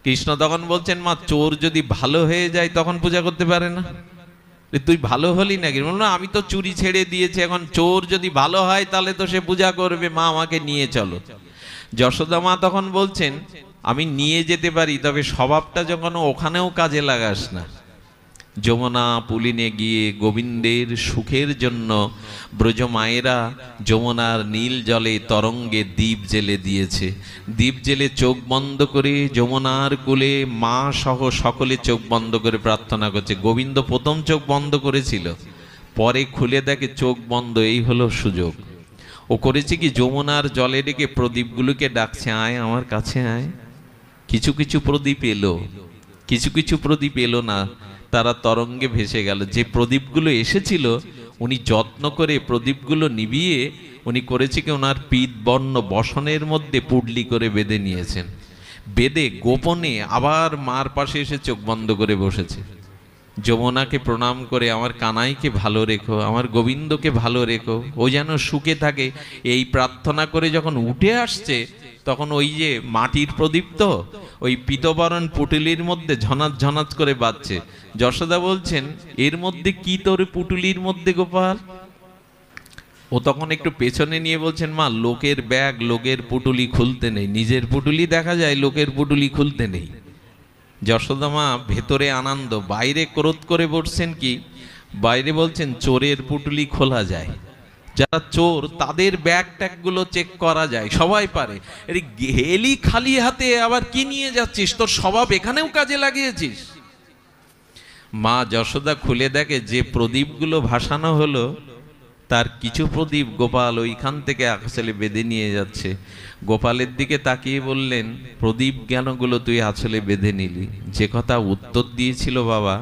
কৃষ্ণ তখন বলছেন, মা চোর যদি ভালো হয়ে যায় তখন পূজা করতে পারে না? তুই ভালো হলি নাকি? বলল না, আমি তো চুরি ছেড়ে দিয়েছি, এখন চোর যদি ভালো হয় তাহলে তো সে পূজা করবে, মা আমাকে নিয়ে চলো। যশোদা মা তখন বলছেন, আমি নিয়ে যেতে পারি, তবে স্বভাবটা যখন ওখানেও কাজে লাগাস না। যমুনা পুলিনে গিয়ে গোবিন্দের সুখের জন্য ব্রজ মায়েরা যমুনার নীল জলে তরঙ্গে দ্বীপ জেলে দিয়েছে। দ্বীপ জেলে চোখ বন্ধ করে যমুনার কোলে মা সহ সকলে চোখ বন্ধ করে প্রার্থনা করছে। গোবিন্দ প্রথম চোখ বন্ধ করেছিল, পরে খুলে দেখে চোখ বন্ধ। এই হলো সুযোগ। ও করেছে কি, যমুনার জলে ডেকে প্রদীপগুলোকে ডাকছে, আয় আমার কাছে আয়। কিছু কিছু প্রদীপ এলো, কিছু কিছু প্রদীপ এলো না, তারা তরঙ্গে ভেসে গেল। যে প্রদীপগুলো এসেছিল উনি যত্ন করে প্রদীপগুলো নিভিয়ে উনি করেছে কি, ওনার পীত বর্ণ বসনের মধ্যে পুডলি করে বেঁধে নিয়েছেন। বেঁধে গোপনে আবার মার পাশে এসে চোখ বন্ধ করে বসেছে। যমুনাকে প্রণাম করে, আমার কানাইকে ভালো রেখো, আমার গোবিন্দকে ভালো রেখো, ও যেন সুখে থাকে। এই প্রার্থনা করে যখন উঠে আসছে, তখন ওই যে মাটির প্রদীপ তো ওই পীতবরণ পুটুলির মধ্যে ঝনাত ঝনাত করে বাজছে। যশোদা বলছেন, এর মধ্যে কি তোর পুটুলির মধ্যে গোপাল? ও তখন একটু পেছনে নিয়ে বলছেন, মা লোকের ব্যাগ, লোকের পুটুলি খুলতে নেই, নিজের পুটুলি দেখা যায়, লোকের পুটুলি খুলতে নেই। যশোদা মা ভেতরে আনন্দ, বাইরে ক্রোধ করে বসছেন কি, বাইরে বলছেন চোরের পুটুলি খোলা যায়, যারা চোর তাদের ব্যাগ ট্যাগ গুলো চেক করা যায়, সবাই পারে। গেলি খালি হাতে আবার কি নিয়ে যাচ্ছিস? তোর স্বভাব এখানেও কাজে লাগিয়েছিস। মা যশোদা খুলে দেখে যে প্রদীপগুলো ভাসানো হলো তার কিছু প্রদীপ গোপাল ওইখান থেকে আসলে বেঁধে নিয়ে যাচ্ছে। গোপালের দিকে তাকিয়ে বললেন, প্রদীপ জ্ঞানগুলো তুই আসলে বেঁধে নিলি। যে কথা উত্তর দিয়েছিল বাবা,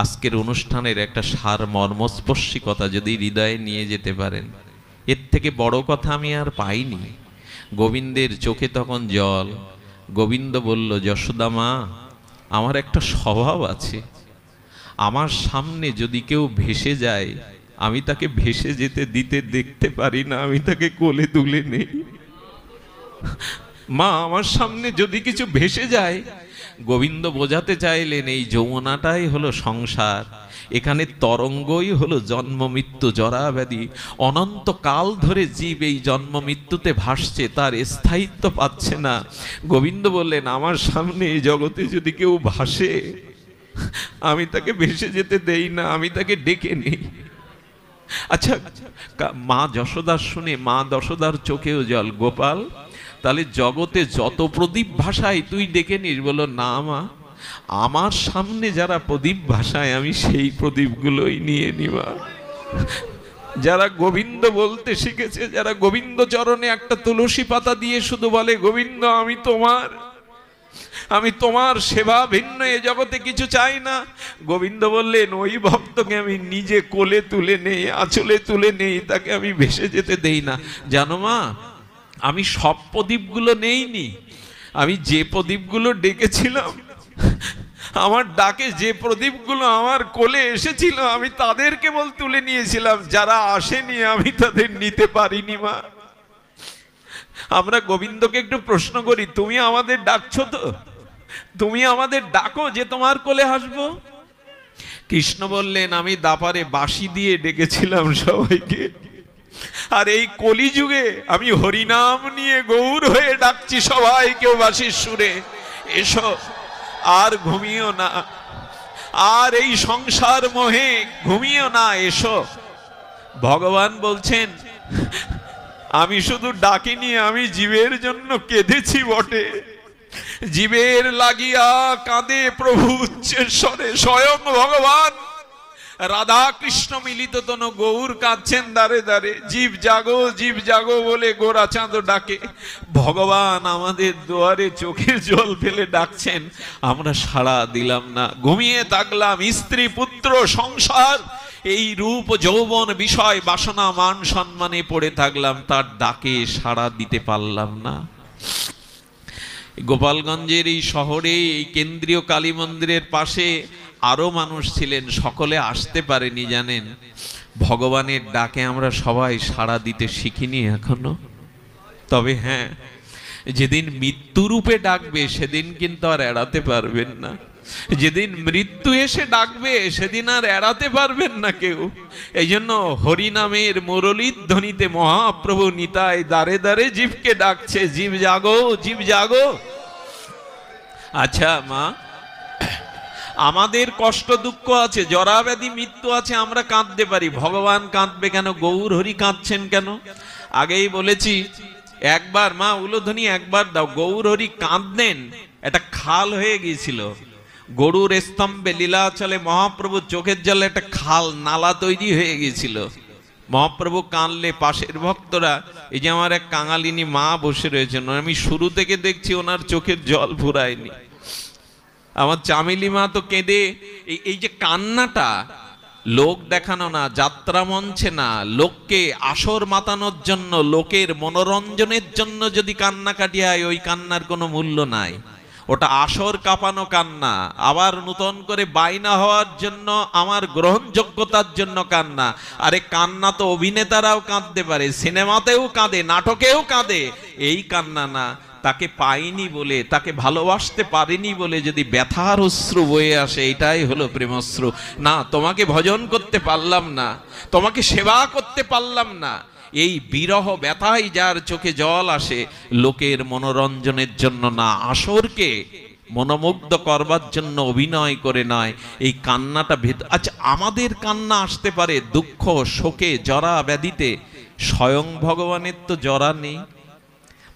আজকের অনুষ্ঠানের একটা সার মর্মস্পর্শী কথা যদি হৃদয়ে নিয়ে যেতে পারেন, এর থেকে বড় কথা আমি আর পাইনি। গোবিন্দের চোখে তখন জল। গোবিন্দ বলল, যশোদা মা, আমার একটা স্বভাব আছে, আমার সামনে যদি কেউ ভেসে যায় আমি তাকে ভেসে যেতে দিতে দেখতে পারি না, আমি তাকে কোলে তুলে নেই। মা, আমার সামনে যদি কিছু ভেসে যায়, গোবিন্দ বোঝাতে চাইলেন এই যমুনাটাই হলো সংসার, এখানে তরঙ্গই হলো জন্ম মৃত্যু জরা ব্যাধি। অনন্ত কাল ধরে জীব এই জন্ম মৃত্যুতে ভাসছে, তার স্থায়িত্ব পাচ্ছে না। গোবিন্দ বললেন, আমার সামনে এই জগতে যদি কেউ ভাসে আমি তাকে ভেসে যেতে দেই না, আমি তাকে ডেকে নেই। আচ্ছা, মা যশোদার শুনে মা যশোদার চোখেও জল। গোপাল, তাহলে জগতে যত প্রদীপ ভাষায় তুই ডেকে নিস? বলো, না মা, আমার সামনে যারা প্রদীপ ভাষায় আমি সেই প্রদীপগুলোই নিয়ে নিবা। যারা গোবিন্দ বলতে শিখেছে, যারা গোবিন্দ চরণে একটা তুলসী পাতা দিয়ে শুধু বলে, গোবিন্দ আমি তোমার, আমি তোমার সেবা ভিন্ন এ জগতে কিছু চাই না। গোবিন্দ বললেন, ওই ভক্তকে আমি নিজে কোলে তুলে নেই, আঁচলে তুলে নেই, তাকে আমি ভেসে যেতে দেই না। জানো মা, আমি সব প্রদীপগুলো নেইনি, আমি যে প্রদীপগুলো ডেকেছিলাম, আমার ডাকে যে প্রদীপগুলো আমার কোলে এসেছিল, আমি তাদের কেবল তুলে নিয়েছিলাম, যারা আসেনি আমি তাদের নিতে পারিনি। মা, আমরা গোবিন্দকে একটু প্রশ্ন করি, তুমি আমাদের ডাকছো তো? তুমি আমাদের ডাকো যে তোমার কোলে হাসবো? কৃষ্ণ বললেন, আমি দাপারে বাঁশি দিয়ে ডেকেছিলাম সবাইকে, আর এই কলিযুগে আমি হরিনাম নিয়ে গৌর হয়ে ডাকছি সবাইকে বাঁশির সুরে, এসো আর ঘুমিও না, আর এই সংসার মোহে ঘুমিও না, এসো। ভগবান বলছেন, আমি শুধু ডাকিনি, আমি জীবের জন্য কেঁদেছি বটে। জীবের লাগিয়া কাঁদে প্রভু উচ্চেশ্বরে, স্বয়ং ভগবান রাধা কৃষ্ণ মিলিত তনু গৌর কাঁদছেন দারে দারে। জীব জাগো, জীব জাগো বলে গোরা চাঁদ ডাকে। ভগবান আমাদের দুয়ারে চোখের জল ফেলে ডাকছেন, আমরা সাড়া দিলাম না। ঘুমিয়ে থাকলাম, স্ত্রী পুত্র সংসার এই রূপ যৌবন বিষয় বাসনা মান সম্মানে পড়ে থাকলাম, তার ডাকে সাড়া দিতে পারলাম না। গোপালগঞ্জের এই শহরে এই কেন্দ্রীয় কালী মন্দিরের পাশে আরো মানুষ ছিলেন, সকলে আসতে পারেনি জানেন। ভগবানের ডাকে আমরা সবাই সাড়া দিতে শিখিনি এখনো। তবে হ্যাঁ, যেদিন মৃত্যুরূপে ডাকবে সেদিন কিন্তু আর এড়াতে পারবেন না। যেদিন মৃত্যু এসে ডাকবে সেদিন আর এড়াতে পারবেন না কেউ। এই জন্য হরিনামের মুরলীর ধ্বনিতে মহাপ্রভু নিতাই দ্বারে দ্বারে জীবকে ডাকছে, জীব জাগো, জীব জাগো। আচ্ছা মা, আমাদের কষ্ট দুঃখ আছে, জরাব্যাধি মৃত্যু আছে, আমরা কাঁদতে পারি, ভগবান কাঁদবে কেন? গৌর হরি কাঁদছেন কেন? আগেই বলেছি, একবার মা উলোধ্বনি একবার দাও, গৌর হরি কাঁদলেন, একটা খাল হয়ে গিয়েছিল গরুর স্তম্ভে লীলাচলে মহাপ্রভুর চোখের জলে একটা খাল নালা তৈরি হয়ে গিয়েছিল। মহাপ্রভু কাঁদলে পাশের ভক্তরা, এই যে আমার এক কাঙালিনী মা বসে রয়েছেন, আমি শুরু থেকে দেখছি ওনার চোখের জল ফুরায়নি। আমার চামেলি মা তো কেঁদে, এই যে কান্নাটা লোক দেখানো না, যাত্রা মঞ্চে না, লোককে আসর মাতানোর জন্য, লোকের মনোরঞ্জনের জন্য যদি কান্না কাটিয়ে হয়, ওই কান্নার কোনো মূল্য নাই। ওটা আসর কাঁপানো কান্না, আবার নতুন করে বাইনা হওয়ার জন্য, আমার গ্রহণযোগ্যতার জন্য কান্না। আরে কান্না তো অভিনেতারাও কাঁদতে পারে, সিনেমাতেও কাঁদে, নাটকেও কাঁদে, এই কান্না না। তাকে পাইনি বলে, তাকে ভালোবাসতে পারিনি বলে যদি ব্যথার অশ্রু বয়ে আসে, এটাই হলো প্রেমশ্রু। না, তোমাকে ভজন করতে পারলাম না, তোমাকে সেবা করতে পারলাম না, এই বিরহ ব্যথাই যার চোখে জল আসে, লোকের মনোরঞ্জনের জন্য না, আসরকে মনোমুগ্ধ করবার জন্য অভিনয় করে নয়। এই কান্নাটা আচ্ছা, আমাদের কান্না আসতে পারে দুঃখ শোকে জরা ব্যাধিতে, স্বয়ং ভগবানের তো জরা নেই,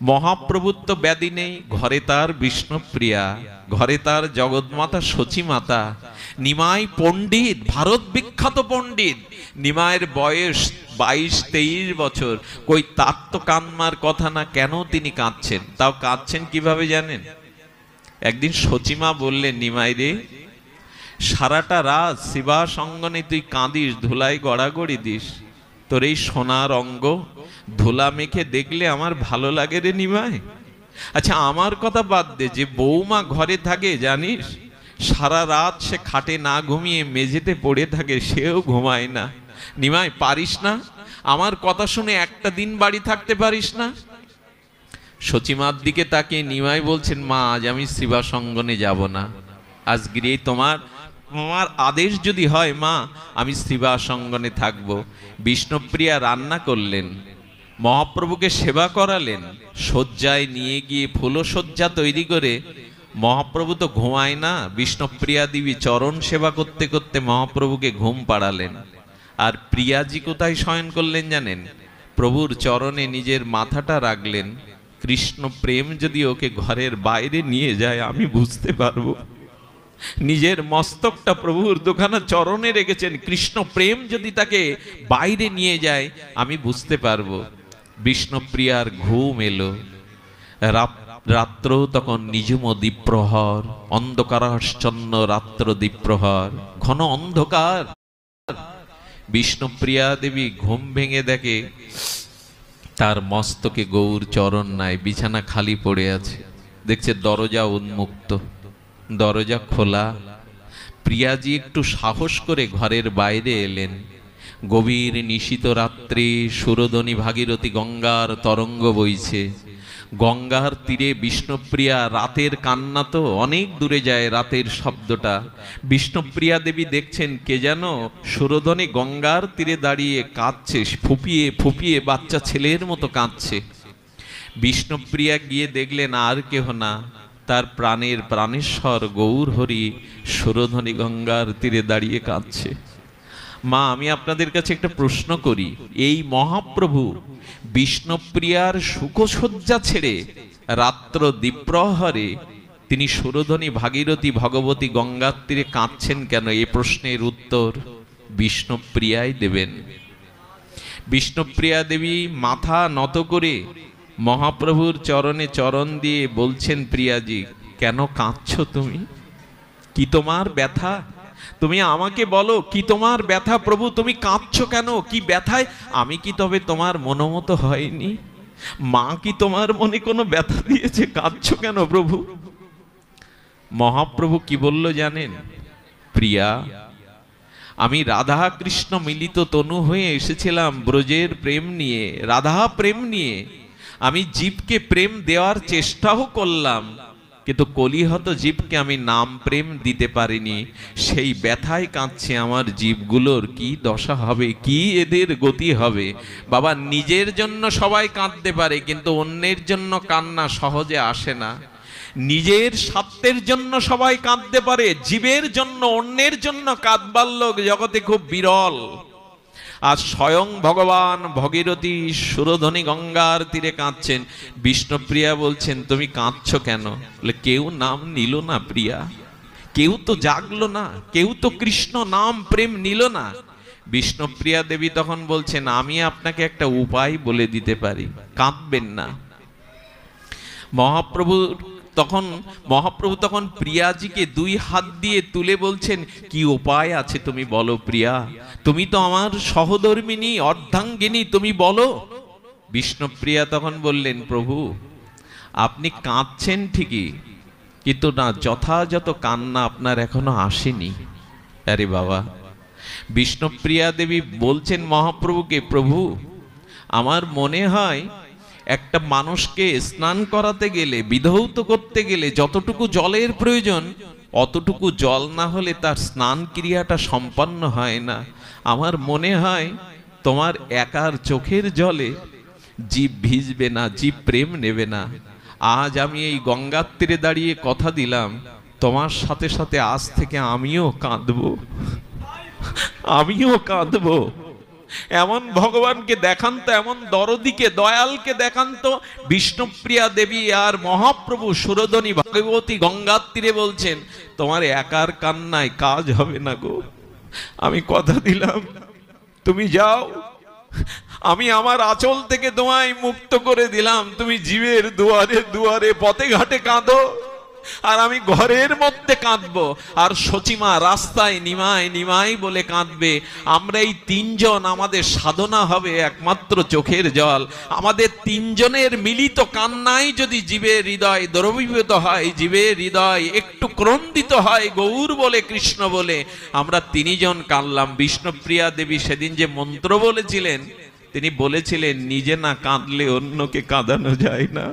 মহাপ্রভুর তো ব্যাধি নেই। ঘরে তার বিষ্ণুপ্রিয়া, ঘরে তার জগৎমাতা সচিমাতা, নিমাই পণ্ডিত, ভারত বিখ্যাত পণ্ডিত। নিমাইয়ের বয়স 22-23 বছর, কই তার তো কান্নার কথা না, কেন তিনি কাঁদছেন? তাও কাঁদছেন কিভাবে জানেন? একদিন সচিমা বললেন, নিমাই রে, সারাটা রাত শিবা সঙ্গনে তুই কাঁদিস, ধুলাই গড়াগড়ি দিস, তোর এই সোনার অঙ্গ ধুলা মেখে দেখলে আমার ভালো লাগে রে নিমাই। আচ্ছা আমার কথা বাদ দে, যে বৌমা ঘরে থাকে জানিস, সারা রাত সে খাটে না ঘুমিয়ে মেঝেতে পড়ে থাকে, সেও ঘুমায় না। নিমাই পারিস না? আমার কথা শুনে একটা দিন বাড়ি থাকতে পারিস না? সচিমার দিকে তাকিয়ে নিমাই বলছেন, মা আজ আমি শিবা সঙ্গনে যাব না, আজ গিয়ে তোমার আদেশ যদি হয় মা, আমি শিবা সঙ্গনে থাকবো। বিষ্ণুপ্রিয়া রান্না করলেন, মহাপ্রভুকে সেবা করালেন, শয্যায় নিয়ে গিয়ে ফুলশয্যা তৈরি করে, মহাপ্রভু তো ঘুমায় না, বিষ্ণুপ্রিয়া দেবী চরণ সেবা করতে করতে মহাপ্রভুকে ঘুম পাড়ালেন। আর প্রিয়াজি কোথায় শয়ন করলেন জানেন? প্রভুর চরণে নিজের মাথাটা রাখলেন। কৃষ্ণ প্রেম যদি ওকে ঘরের বাইরে নিয়ে যায় আমি বুঝতে পারবো। নিজের মস্তকটা প্রভুর দুখানা চরণে রেখেছেন, কৃষ্ণ প্রেম যদি তাকে বাইরে নিয়ে যায় আমি বুঝতে পারবো। বিষ্ণুপ্রিয়ার ঘুম এলো। রাত্র তখন নিজুম দ্বীপ্রহর, অন্ধকারাচ্ছন্ন রাত্র দ্বীপ্রহর, ঘন অন্ধকার। বিষ্ণুপ্রিয়া দেবী ঘুম ভেঙে দেখে তার মস্তকে গৌর চরণ নাই, বিছানা খালি পড়ে আছে। দেখছে দরজা উন্মুক্ত, দরজা খোলা। প্রিয়াজি একটু সাহস করে ঘরের বাইরে এলেন। গভীর নিশীত রাত্রে সুরধনী ভাগীরথী গঙ্গার তরঙ্গ বইছে। গঙ্গার তীরে বিষ্ণুপ্রিয়া, রাতের কান্না তো অনেক দূরে যায় রাতের শব্দটা। বিষ্ণুপ্রিয়া দেবী দেখছেন কে যেন সুরধনী গঙ্গার তীরে দাঁড়িয়ে কাঁদছে, ফুপিয়ে ফুপিয়ে বাচ্চা ছেলের মতো কাঁদছে। বিষ্ণুপ্রিয়া গিয়ে দেখলেন আর কেহ না, তার প্রাণের প্রাণেশ্বর গৌর হরি সুরধনী গঙ্গার তীরে দাঁড়িয়ে কাঁদছে। মা আমি আপনাদের কাছে একটা প্রশ্ন করি, এই মহাপ্রভু বিষ্ণুপ্রিয়ার সুখসজ্জা ছেড়ে রাত্র দ্বীপ্রহরে তিনি সুরধনী ভাগীরথী ভগবতী গঙ্গার তীরে কাঁদছেন কেন? এই প্রশ্নের উত্তর বিষ্ণুপ্রিয়াই দেবেন। বিষ্ণুপ্রিয়া দেবী মাথা নত করে মহাপ্রভুর চরণে চরণ দিয়ে বলছেন, প্রিয়াজি কেন কাঁদছো তুমি? কি তোমার ব্যথা? তুমি আমাকে বলো কি তোমার ব্যথা? প্রভু তুমি কাঁদছো কেন? কি ব্যথায়? আমি কি তবে তোমার মনোমতো হয়নি? মা কি তোমার মনে কোনো ব্যথা দিয়েছে? কাঁদছো কেন প্রভু? মহাপ্রভু কি বলল জানেন? প্রিয়া, আমি রাধা কৃষ্ণ মিলিত তনু হয়ে এসেছিলাম ব্রজের প্রেম নিয়ে, রাধা প্রেম নিয়ে। আমি জীবকে প্রেম দেওয়ার চেষ্টাও করলাম, কিন্তু কলিহত জীবকে আমি নাম প্রেম দিতে পারিনি। সেই ব্যথায় কাঁদছে আমার জীবগুলোর কি দশা হবে, কি এদের গতি হবে। বাবা, নিজের জন্য সবাই কাঁদতে পারে, কিন্তু অন্যের জন্য কান্না সহজে আসে না। নিজের স্বার্থের জন্য সবাই কাঁদতে পারে, জীবের জন্য, অন্যের জন্য কাঁদবার লোক জগতে খুব বিরল। আর স্বয়ং ভগবান ভগীরথী সুরধনী গঙ্গার তীরে কাঁদছেন। বিষ্ণুপ্রিয়া বলছেন, তুমি কাঁদছো কেন? বলে, কেউ নাম নিল না প্রিয়া, কেউ তো জাগলো না, কেউ তো কৃষ্ণ নাম প্রেম নিল না। বিষ্ণুপ্রিয়া দেবী তখন বলছেন, আমি আপনাকে একটা উপায় বলে দিতে পারি, কাঁদবেন না। মহাপ্রভু তখন প্রিয়াজিকে দুই হাত দিয়ে তুলে বলছেন, কি উপায় আছে তুমি বলো প্রিয়া, তুমি তো আমার সহধর্মিনী অর্ধাঙ্গিনী, তুমি বলো। বিষ্ণুপ্রিয়া তখন বললেন, প্রভু আপনি কাঁদছেন ঠিকই, কিন্তু না, যথাযথ কান্না আপনার এখনো আসেনি। আরে বাবা, বিষ্ণুপ্রিয়া দেবী বলছেন মহাপ্রভুকে, প্রভু আমার মনে হয় একটা মানুষকে স্নান করাতে গেলে, বিধৌত করতে গেলে যতটুকু জলের প্রয়োজন, অতটুকু জল না হলে তার স্নান ক্রিয়াটা সম্পন্ন হয় না। আমার মনে হয় তোমার একার চোখের জলে জীব ভিজবে না, জীব প্রেম নেবে না। আজ আমি এই গঙ্গার তীরে দাঁড়িয়ে কথা দিলাম, তোমার সাথে সাথে আজ থেকে আমিও কাঁদবো, আমিও কাঁদবো। এমন ভগবানকে দেখান তো, এমন দরদিকে, দয়ালকে দেখান তো। বিষ্ণুপ্রিয়া দেবী আর মহাপ্রভু সুরধনী ভগবতী গঙ্গার তীরে বলছেন, তোমার একার কান্নায় কাজ হবে না গো, আমি কথা দিলাম, তুমি যাও, আমি আমার আঁচল থেকে তোমায় মুক্ত করে দিলাম, তুমি জীবের দুয়ারে দুয়ারে পথে ঘাটে কাঁদো, আর আমি ঘরের মধ্যে কাঁদবো, আর সচিমা রাস্তায় নিমাই নিমাই বলে কাঁদবে। আমরা এই তিনজন, আমাদের সাধনা হবে একমাত্র চোখের জল। আমাদের তিনজনের মিলিত কান্নাই যদি জীবের হৃদয় দ্রবীভূত হয়, জীবের হৃদয় একটু ক্রন্দিত হয় গৌর বলে, কৃষ্ণ বলে, আমরা তিনজন কাঁদলাম। বিষ্ণুপ্রিয়া দেবী সেদিন যে মন্ত্র বলেছিলেন, তিনি বলেছিলেন, নিজে না কাঁদলে অন্যকে কাঁদানো যায় না,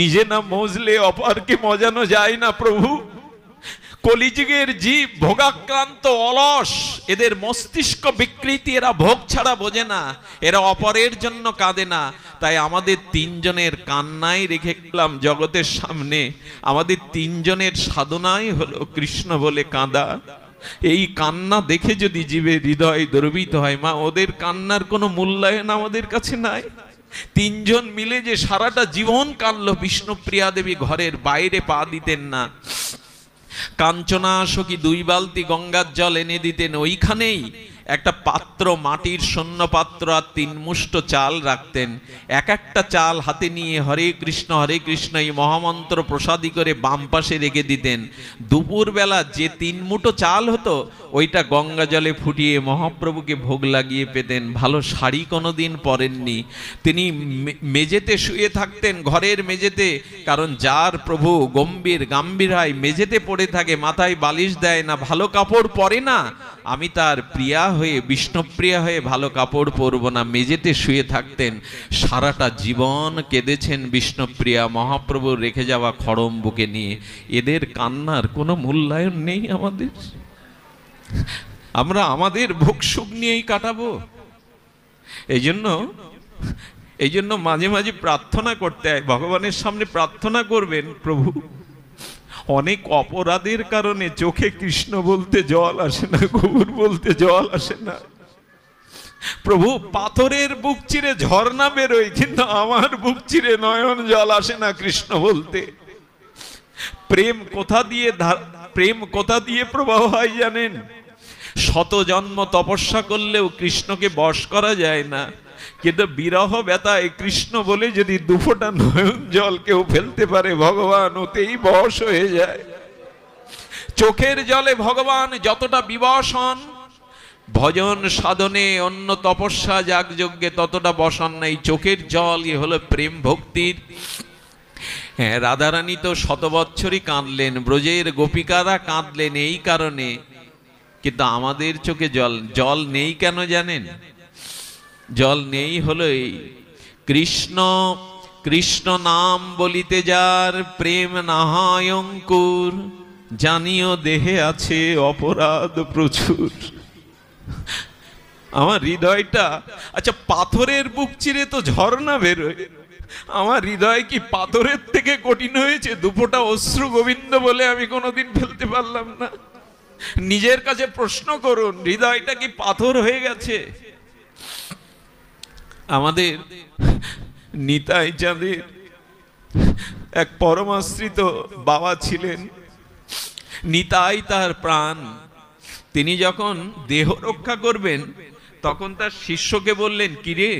নিজে না মজলে অপরকে মজানো যায় না। প্রভু, কলিযুগের জীব ভোগাক্রান্ত, অলস, এদের মস্তিষ্ক বিকৃতি, এরা ভোগ ছাড়া বোঝে না, এরা অপরের জন্য কাঁদে না। তাই আমাদের তিনজনের কান্নাই রেখে গেলাম জগতের সামনে। আমাদের তিনজনের সাধনাই হলো কৃষ্ণ বলে কাঁদা। এই কান্না দেখে যদি জীবের হৃদয় দ্রবিত হয়, মা, ওদের কান্নার কোনো মূল্যায়ন আমাদের কাছে নাই। তিনজন মিলে যে সারাটা জীবন কাঁদলো। বিষ্ণুপ্রিয়া দেবী ঘরের বাইরে পা দিতেন না। কাঞ্চনা সখী 2 বালতি গঙ্গার জল এনে দিতেন, ওইখানেই একটা পাত্র, মাটির শূন্য পাত্র, আর 3 মুষ্ট চাল রাখতেন। এক একটা চাল হাতে নিয়ে হরে কৃষ্ণ এই মহামন্ত্র প্রসাদী করে বাম পাশে রেখে দিতেন। দুপুরবেলা যে 3 মুঠো চাল হতো, ওইটা গঙ্গা জলে ফুটিয়ে মহাপ্রভুকে ভোগ লাগিয়ে পেতেন। ভালো শাড়ি কোনোদিন পরেননি, তিনি মেঝেতে শুয়ে থাকতেন, ঘরের মেঝেতে। কারণ যার প্রভু গাম্ভীর হয়, মেঝেতে পড়ে থাকে, মাথায় বালিশ দেয় না, ভালো কাপড় পরে না। আমি তার প্রিয়া হয়ে, বিষ্ণুপ্রিয়া হয়ে ভালো কাপড় পরবো না, মেঝেতে শুয়ে থাকতেন। সারাটা জীবন কেঁদেছেন বিষ্ণুপ্রিয়া মহাপ্রভুর রেখে যাওয়া খড়ম বুকে নিয়ে। এদের কান্নার কোনো মূল্যায়ন নেই আমাদের। আমরা আমাদের ভোগ সুখ নিয়েই কাটাবো। এই জন্য মাঝে মাঝে প্রার্থনা করতে হয়, ভগবানের সামনে প্রার্থনা করবেন, প্রভু অনেক অপরাধের কারণে চোখে কৃষ্ণ বলতে জল আসে না, গৌর বলতে জল আসে না। প্রভু, পাথরের বুক চিরে ঝর্ণা বেরোয়, কিন্তু আমার বুক চিরে নয়ন জল আসে না কৃষ্ণ বলতে। প্রেম কোথা দিয়ে প্রবাহ হয় জানেন? 100 জন্ম তপস্যা করলেও কৃষ্ণকে বশ করা যায় না, কিন্তু বিরহ ব্যথায় কৃষ্ণ বলে যদি 2 ফোঁটা নয়ন জল কেউ ফেলতে পারে, ভগবান ওতেই বশ হয়ে যায়। চোখের জলে ভগবান যতটা বিবশ হন, ভজন সাধনে অন্য তপস্যা যাগযজ্ঞে ততটা বসান নাই। চোখের জল এ হলো প্রেম ভক্তির। হ্যাঁ, রাধারানী তো শত বৎসরই কাঁদলেন, ব্রজের গোপিকারা কাঁদলেন এই কারণে, কিন্তু আমাদের চোখে জল নেই কেন জানেন? জল নেই হলো এই কৃষ্ণ কৃষ্ণ নাম বলিতে যার প্রেম নাহায় অঙ্কুর, জানিও দেহে আছে অপরাধ প্রচুর। আমার হৃদয়টা, আচ্ছা পাথরের বুক চিরে তো ঝর্ণা বেরোয়, আমার হৃদয় কি পাথরের থেকে কঠিন হয়েছে? দুপোটা অশ্রু গোবিন্দ বলে আমি কোনোদিন ফেলতে পারলাম না। নিজের কাছে প্রশ্ন করুন, হৃদয়টা কি পাথর হয়ে গেছে? আমাদের নিতাই চাঁদের এক পরমাশ্রিত বাবা ছিলেন, নিতাই তার প্রাণ। তিনি যখন দেহ রক্ষা করবেন তখন তার শিষ্যকে বললেন, কিরে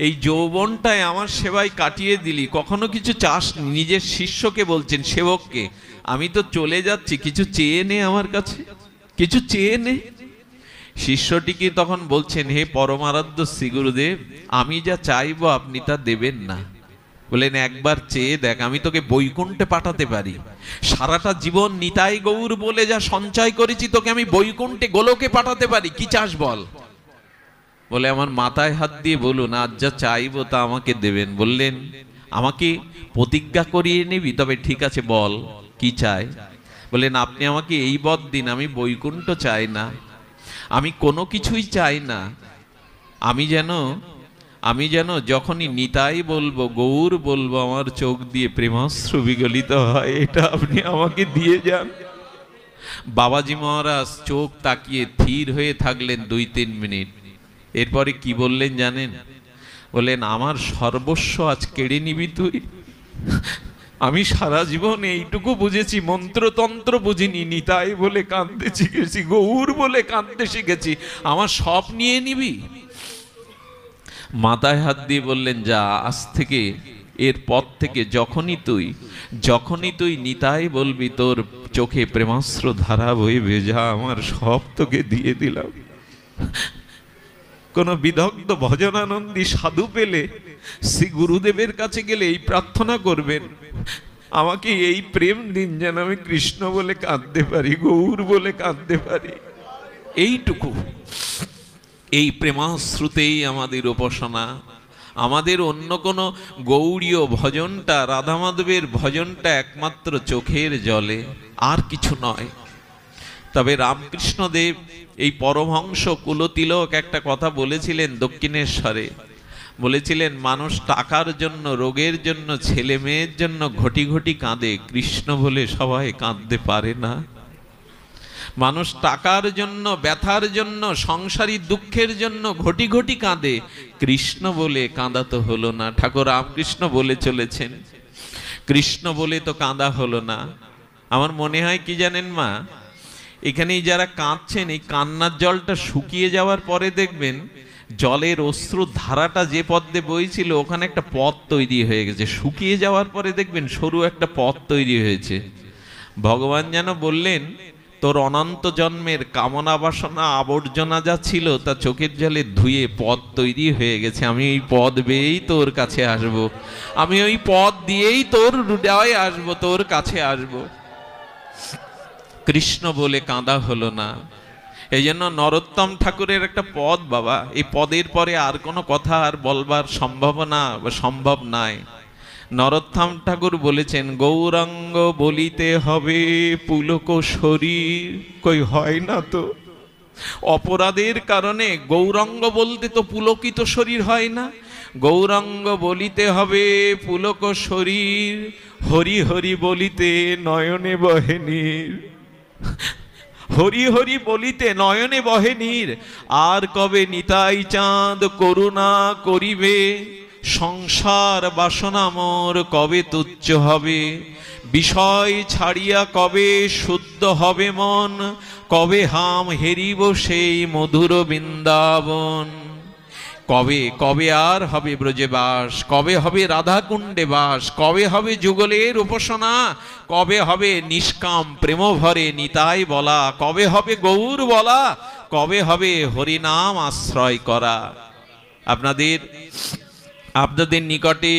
এই যৌবনটায় আমার সেবায় কাটিয়ে দিলি, কখনো কিছু চাস? নিজের শিষ্যকে বলছেন, সেবককে, আমি তো চলে যাচ্ছি, কিছু চেয়ে নে আমার কাছে, কিছু চেয়ে নে। শিষ্যটিকে তখন বলছেন, হে পরমারাধ্য শ্রী গুরুদেব, আমি যা চাইবো আপনি তা দেবেন না। বললেন, একবার চেয়ে দেখ, আমি তোকে বৈকুণ্ঠে পাঠাতে পারি। সারাটা জীবন নিতাই গৌর বলে যা সঞ্চয় করেছি, তোকে আমি বৈকুণ্ঠে গোলকে পাঠাতে পারি, কি চাস বল? বলে, আমার মাথায় হাত দিয়ে বলুন, আজ যা চাইবো তা আমাকে দেবেন। বললেন, আমাকে প্রতিজ্ঞা করিয়ে নিবি? তবে ঠিক আছে, বল কি চাই? বললেন, আপনি আমাকে এই বর দিন, আমি বৈকুণ্ঠ চাই না, আমি কোনো কিছুই চাই না, আমি যেন যখনই নিতাই বলবো, গৌর বলবো, আমার চোখ দিয়ে প্রেমাশ্রু বিগলিত হয়, এটা আপনি আমাকে দিয়ে যান। বাবাজি মহারাজ চোখ তাকিয়ে ধীর হয়ে থাকলেন 2-3 মিনিট। এরপরে কি বললেন জানেন? বললেন, আমার সর্বস্ব আজ কেড়ে নিবি তুই? আমি সারা জীবন এইটুকু বুঝেছি, মন্ত্রতন্ত্র বুঝিনি, নিতাই বলে কাঁদতে শিখেছি, গৌর বলে কাঁদতে শিখেছি, আমার সব নিয়ে নিবি? মাথায় হাত দিয়ে বললেন, যা, আজ থেকে এরপর থেকে যখনই তুই নিতাই বলবি, তোর চোখে প্রেমাস্ত্র ধারা বয়ে ভেজা, আমার সব তোকে দিয়ে দিলাম। কোন বিদগ্ধ ভজনানন্দী সাধু পেলে শ্রী গুরুদেবের কাছে গেলে এই প্রার্থনা করবেন, আমাকে এই প্রেম দিন যেন আমি কৃষ্ণ বলে কাঁদতে পারি, গৌর বলে কাঁদতে পারি। এইটুকু, এই প্রেমাশ্রুতেই আমাদের উপাসনা। আমাদের অন্য কোনো গৌড়ীয় ভজনটা, রাধা মাধবের ভজনটা একমাত্র চোখের জলে, আর কিছু নয়। তবে রামকৃষ্ণদেব এই পরমহংস কুলতিলক একটা কথা বলেছিলেন দক্ষিণেশ্বরে। বলেছিলেন, মানুষ টাকার জন্য, রোগের জন্য, ছেলে মেয়ের জন্য ঘটি ঘটি কাঁদে, কৃষ্ণ বলে সবাই কাঁদতে পারে না। মানুষ টাকার জন্য, ব্যথার জন্য, সংসারী দুঃখের জন্য ঘটি ঘটি কাঁদে, কৃষ্ণ বলে কাঁদা তো হলো না। ঠাকুর রামকৃষ্ণ বলে চলেছেন, কৃষ্ণ বলে তো কাঁদা হলো না। আমার মনে হয় কি জানেন মা, এখানেই যারা কাঁদছেন, এই কান্নার জলটা শুকিয়ে যাওয়ার পরে দেখবেন জলের অশ্রু ধারাটা যে পদ্মে বইছিল ওখানে একটা পথ তৈরি হয়ে গেছে। শুকিয়ে যাওয়ার পরে দেখবেন সরু একটা পথ তৈরি হয়েছে। ভগবান যেন বললেন, তোর অনন্ত জন্মের কামনা বাসনা আবর্জনা যা ছিল তা চোখের জলে ধুয়ে পথ তৈরি হয়ে গেছে, আমি ওই পথ বেয়েই তোর কাছে আসব, আমি ওই পথ দিয়েই তোর হৃদয়ে আসব, তোর কাছে আসব। কৃষ্ণ বলে কাঁদা হলো না। এই জন্য নরোত্তম ঠাকুরের একটা পদ বাবা, এই পদের পরে আর কোনো কথা আর বলবার সম্ভব নাই। নরোত্তম ঠাকুর বলেছেন, গৌরাঙ্গ বলিতে হবে পুলক শরীর, কই হয় না তো? অপরাধের কারণে গৌরাঙ্গ বলতে তো পুলকিত শরীর হয় না। গৌরাঙ্গ বলিতে হবে পুলক শরীর, হরি হরি বলিতে নয়নে বহে নীর। হরি হরি বলিতে নয়নে বহে নীর। আর কবে নিতাই চাঁদ করুণা করিবে, সংসার বাসনা মোর কবে তুচ্ছ হবে। বিষয় ছাড়িয়া কবে শুদ্ধ হবে মন, কবে হাম হেরিব সেই মধুর বৃন্দাবন। কবে কবে আর হবে ব্রজে বাস, কবে হবে রাধাকুণ্ডে বাস, কবে হবে যুগলের উপাসনা, কবে হবে নিষ্কাম প্রেম ভরে নিতাই বলা, কবে হবে গৌর বলা, কবে হবে হরিনাম আশ্রয় করা। আপনাদের নিকটে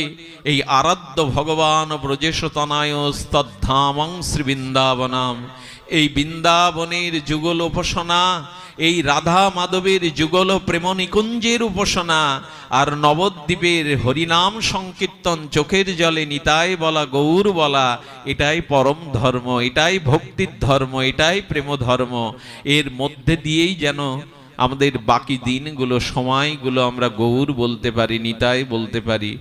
এই আরাধ্য ভগবান ব্রজেশতনায় স্তদ্ধামং শ্রী বৃন্দাবনাম, এই বৃন্দাবনের যুগল উপাসনা, এই রাধা মাধবের যুগল প্রেম নিকুঞ্জের উপাসনা, আর নবদ্বীপের হরিনাম সংকীর্তন, চোখের জলে নিতাই বলা, গৌর বলা, এটাই পরম ধর্ম, এটাই ভক্তির ধর্ম, এটাই প্রেম ধর্ম। এর মধ্যে দিয়েই যেন আমাদের বাকি দিনগুলো, সময়গুলো আমরা গৌর বলতে পারি, নিতাই বলতে পারি।